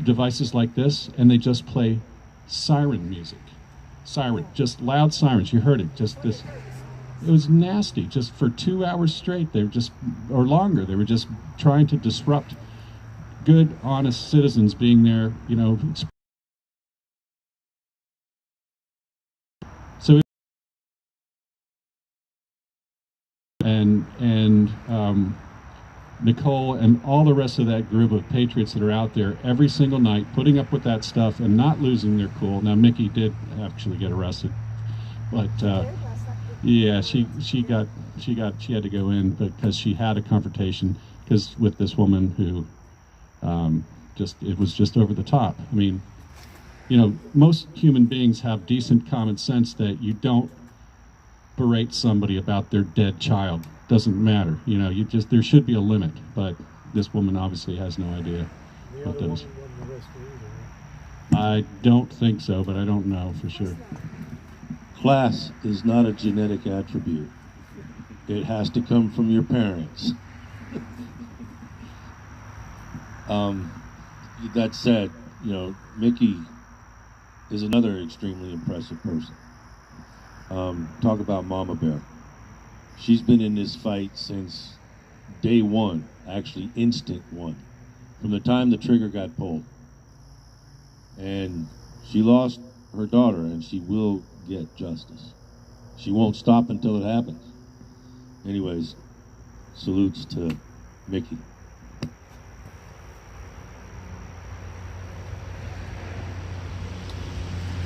devices like this, and they just play siren music. Just loud sirens. You heard it, just this. It was nasty, just for 2 hours straight. They were just, or longer, they were just trying to disrupt good, honest citizens being there, So, and Nicole and all the rest of that group of patriots that are out there every single night putting up with that stuff and not losing their cool. Now, Mickey did actually get arrested, but yeah, she had to go in because she had a confrontation with this woman who it was just over the top. I mean, most human beings have decent common sense that you don't berate somebody about their dead child. Doesn't matter, there should be a limit, but this woman obviously has no idea what that is. I don't think so, but I don't know for sure. Class is not a genetic attribute. It has to come from your parents. That said, Mickey is another extremely impressive person. Talk about Mama Bear. She's been in this fight since day one, actually instant one, from the time the trigger got pulled. And she lost her daughter, and she will get justice. she won't stop until it happens. Anyways, salutes to Mickey.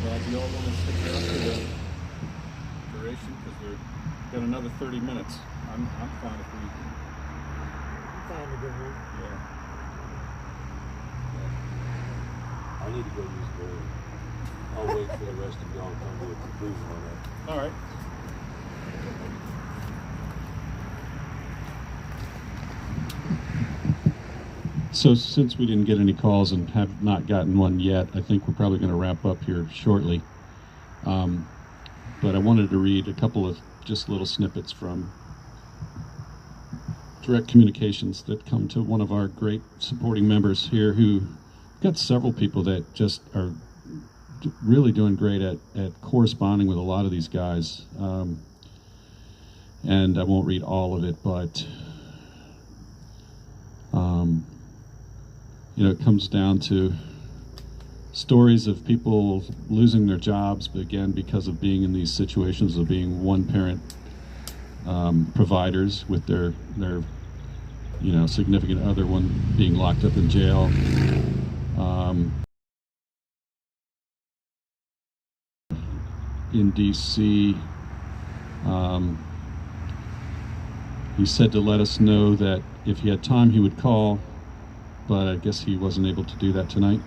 Well, do you all want to stick around for the duration? Because we've got another 30 minutes. I'm fine if we... Fine to go home. Yeah. I need to go use the bathroom. I'll wait for the rest of y'all to come to a conclusion on that. All right. So since we didn't get any calls and have not gotten one yet, I think we're probably going to wrap up here shortly. But I wanted to read a couple of just little snippets from direct communications that come to one of our great supporting members here, who got several people that just are really doing great at corresponding with a lot of these guys. And I won't read all of it, but you know, it comes down to stories of people losing their jobs, but again, because of being in these situations of being one-parent providers with their you know, significant other one being locked up in jail. In DC, he said to let us know that if he had time he would call, but I guess he wasn't able to do that tonight.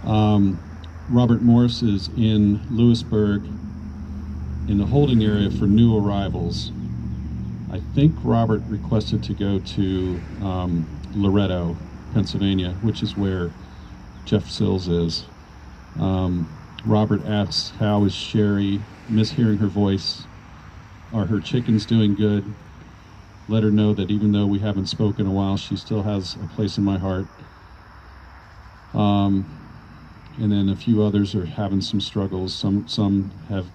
Robert Morse is in Lewisburg in the holding area for new arrivals. I think Robert requested to go to Loretto, Pennsylvania, which is where Jeff Sills is. Robert asks, how is Sherry? Miss hearing her voice. Are her chickens doing good? Let her know that even though we haven't spoken in a while, she still has a place in my heart. And then a few others are having some struggles. Some have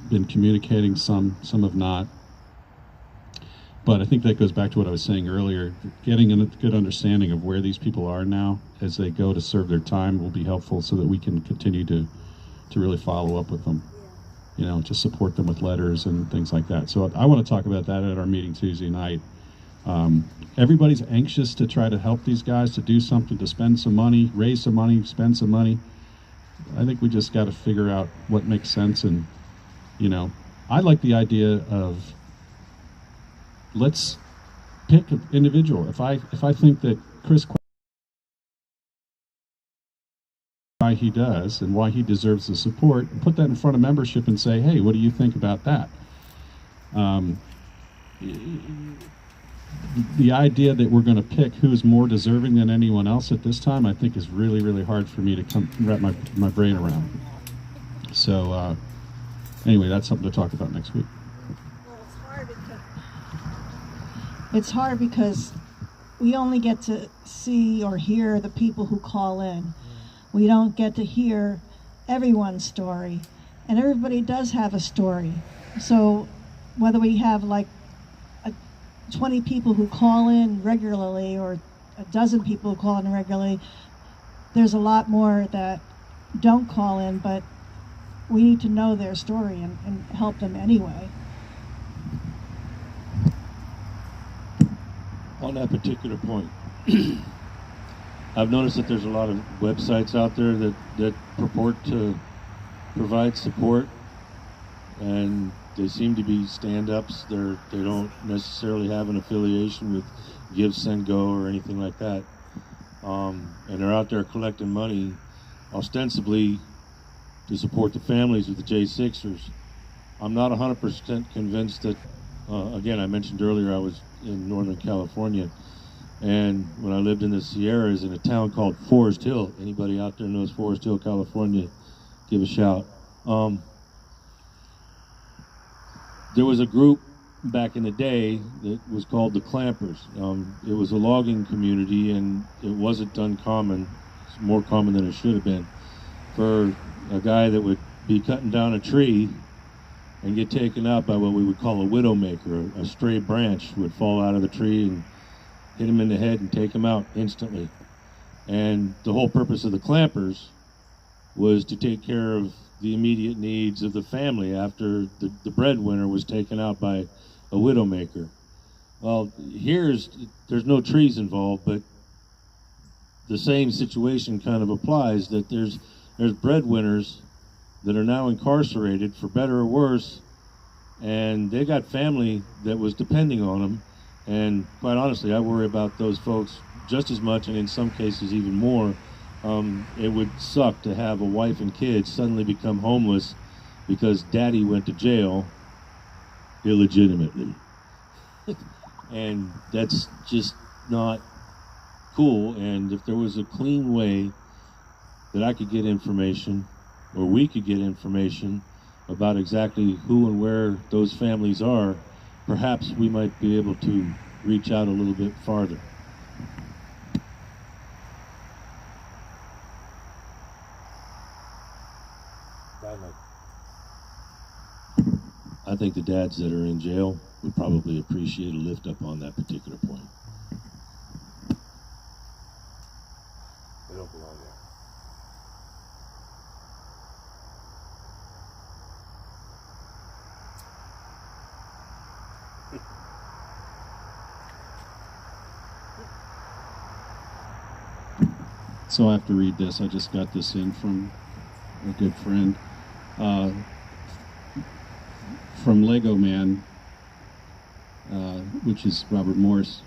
been communicating, some have not. But I think that goes back to what I was saying earlier. Getting a good understanding of where these people are now as they go to serve their time will be helpful, so that we can continue to really follow up with them. You know, just support them with letters and things like that. So I want to talk about that at our meeting Tuesday night. Everybody's anxious to try to help these guys, to do something, to spend some money, raise some money, spend some money. I think we just got to figure out what makes sense. And, you know, I like the idea of, let's pick an individual. If I think that Chris, why he does and why he deserves the support, put that in front of membership and say, hey, what do you think about that? The idea that we're going to pick who's more deserving than anyone else at this time, I think, is really, really hard for me to wrap my brain around. So anyway, that's something to talk about next week. Well, it's hard because we only get to see or hear the people who call in. We don't get to hear everyone's story, and everybody does have a story. So whether we have like 20 people who call in regularly or a dozen people who call in regularly, there's a lot more that don't call in, but we need to know their story and help them anyway. On that particular point, I've noticed that there's a lot of websites out there that purport to provide support, and they seem to be stand-ups. They don't necessarily have an affiliation with Give, Send, Go or anything like that. And they're out there collecting money ostensibly to support the families of the J6ers. I'm not 100% convinced that, again, I mentioned earlier I was in Northern California, and when I lived in the Sierras in a town called Forest Hill. Anybody out there knows Forest Hill, California, give a shout. There was a group back in the day that was called the Clampers. It was a logging community, and it wasn't uncommon, it's more common than it should have been, for a guy that would be cutting down a tree and get taken out by what we would call a widowmaker. A stray branch would fall out of the tree and hit him in the head and take him out instantly. And the whole purpose of the Clampers was to take care of the immediate needs of the family after the breadwinner was taken out by a widowmaker. Well, there's no trees involved, but the same situation kind of applies, that there's breadwinners that are now incarcerated for better or worse, and they got family that was depending on them. And quite honestly, I worry about those folks just as much, and in some cases even more. It would suck to have a wife and kids suddenly become homeless because daddy went to jail illegitimately. And that's just not cool. And if there was a clean way that I could get information, or we could get information about exactly who and where those families are, perhaps we might be able to reach out a little bit farther. I think the dads that are in jail would probably appreciate a lift up on that particular point. They don't belong there. So I have to read this. I just got this in from a good friend. From Lego Man, which is Robert Morse.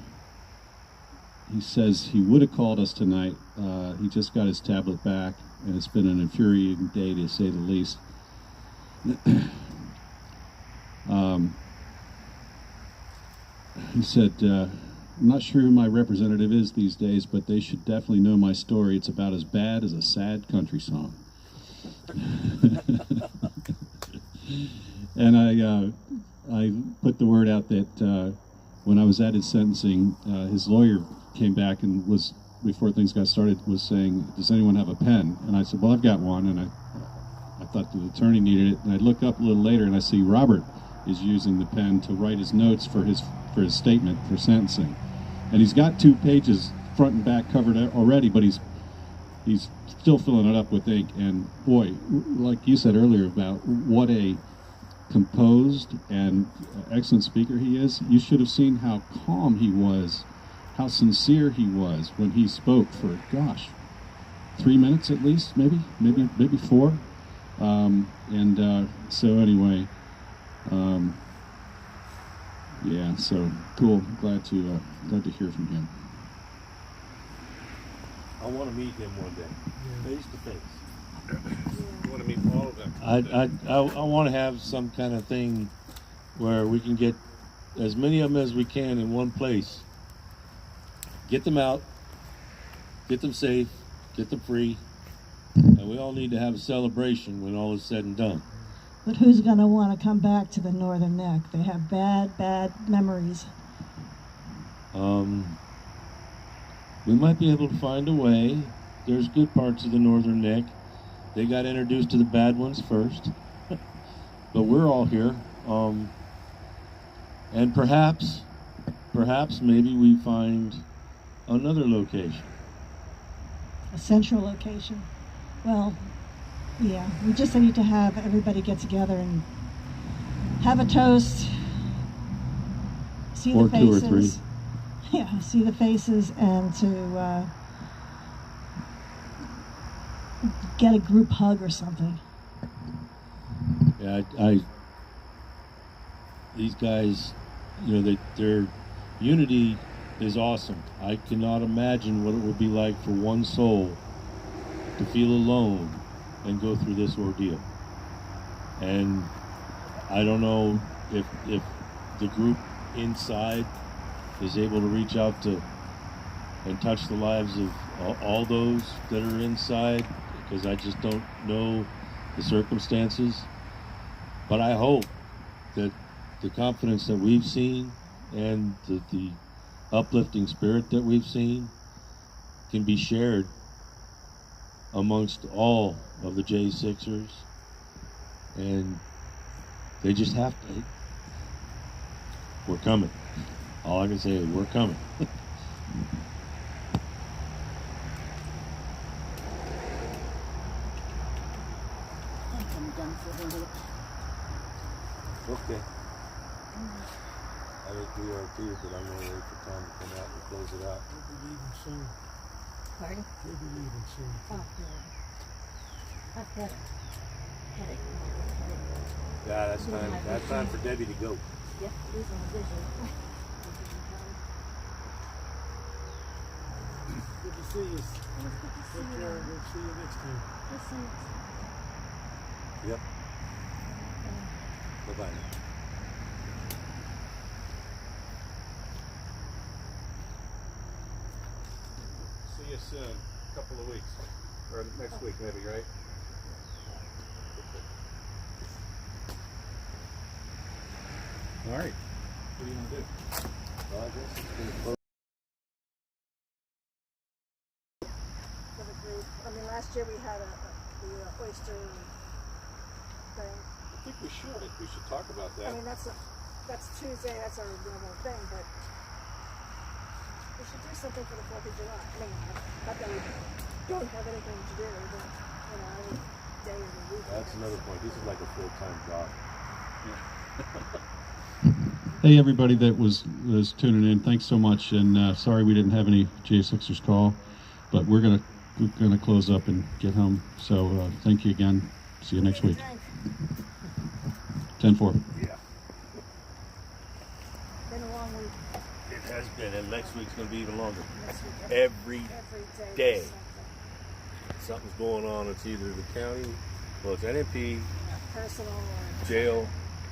He says he would have called us tonight. He just got his tablet back, and it's been an infuriating day to say the least. He said, I'm not sure who my representative is these days, but they should definitely know my story. It's about as bad as a sad country song. And I put the word out that when I was at his sentencing, his lawyer came back and was, before things got started, was saying, does anyone have a pen? And I said, well, I've got one. And I thought the attorney needed it. And I look up a little later and I see Robert is using the pen to write his notes for his statement for sentencing. And he's got 2 pages front and back covered already, but he's still filling it up with ink. And boy, like you said earlier about what a composed and excellent speaker he is, you should have seen how calm he was, how sincere he was when he spoke for, gosh, 3 minutes at least, maybe 4. So anyway, yeah, so cool. Glad to hear from him. I want to meet him one day, face to face. You want to meet all of them? I want to have some kind of thing where we can get as many of them as we can in one place. Get them out, get them safe, get them free, and we all need to have a celebration when all is said and done. But who's going to want to come back to the Northern Neck? They have bad memories. We might be able to find a way. There's good parts of the Northern Neck. They got introduced to the bad ones first. But we're all here. And perhaps maybe we find another location. A central location. Well, yeah, we just need to have everybody get together and have a toast, see Or the faces. 2 or 3. Yeah, see the faces, and to get a group hug or something. Yeah, these guys, their unity is awesome. I cannot imagine what it would be like for one soul to feel alone and go through this ordeal. And I don't know if the group inside is able to reach out to and touch the lives of all those that are inside, because I just don't know the circumstances. But I hope that the confidence that we've seen and the uplifting spirit that we've seen can be shared amongst all of the J6ers, and they just have to. We're coming. All I can say is we're coming. time for them to. Okay. I think we are too, but I'm gonna wait for Tom to come out and close it out. We'll be leaving soon. Pardon? We'll be leaving soon. Oh, good. I've got a headache. Yeah, that's time for Debbie to go. Yep, losing vision. Good to see you. It was good to see Take you. care. We'll see you next time. Listen, Yep. Bye bye. See you soon. A couple of weeks. Or next week maybe, right? All right. What do you want to do? Well, I guess it's gonna close. For the group. I mean, last year we had the oyster thing. I think we should. We should talk about that. I mean, that's Tuesday. That's our normal thing, but we should do something for the 4th of July. I mean, not that we don't have anything to do, but every day of the week. That's another point. This is like a full-time job. Hey, everybody that was tuning in, thanks so much. And sorry we didn't have any J6ers call, but we're gonna close up and get home. So thank you again. See you next week. 10-4. Yeah. Been a long week. It has been, and next week's gonna be even longer. Next week, Every every day. there's something's going on. It's either the county, well, it's NMP, personal or jail,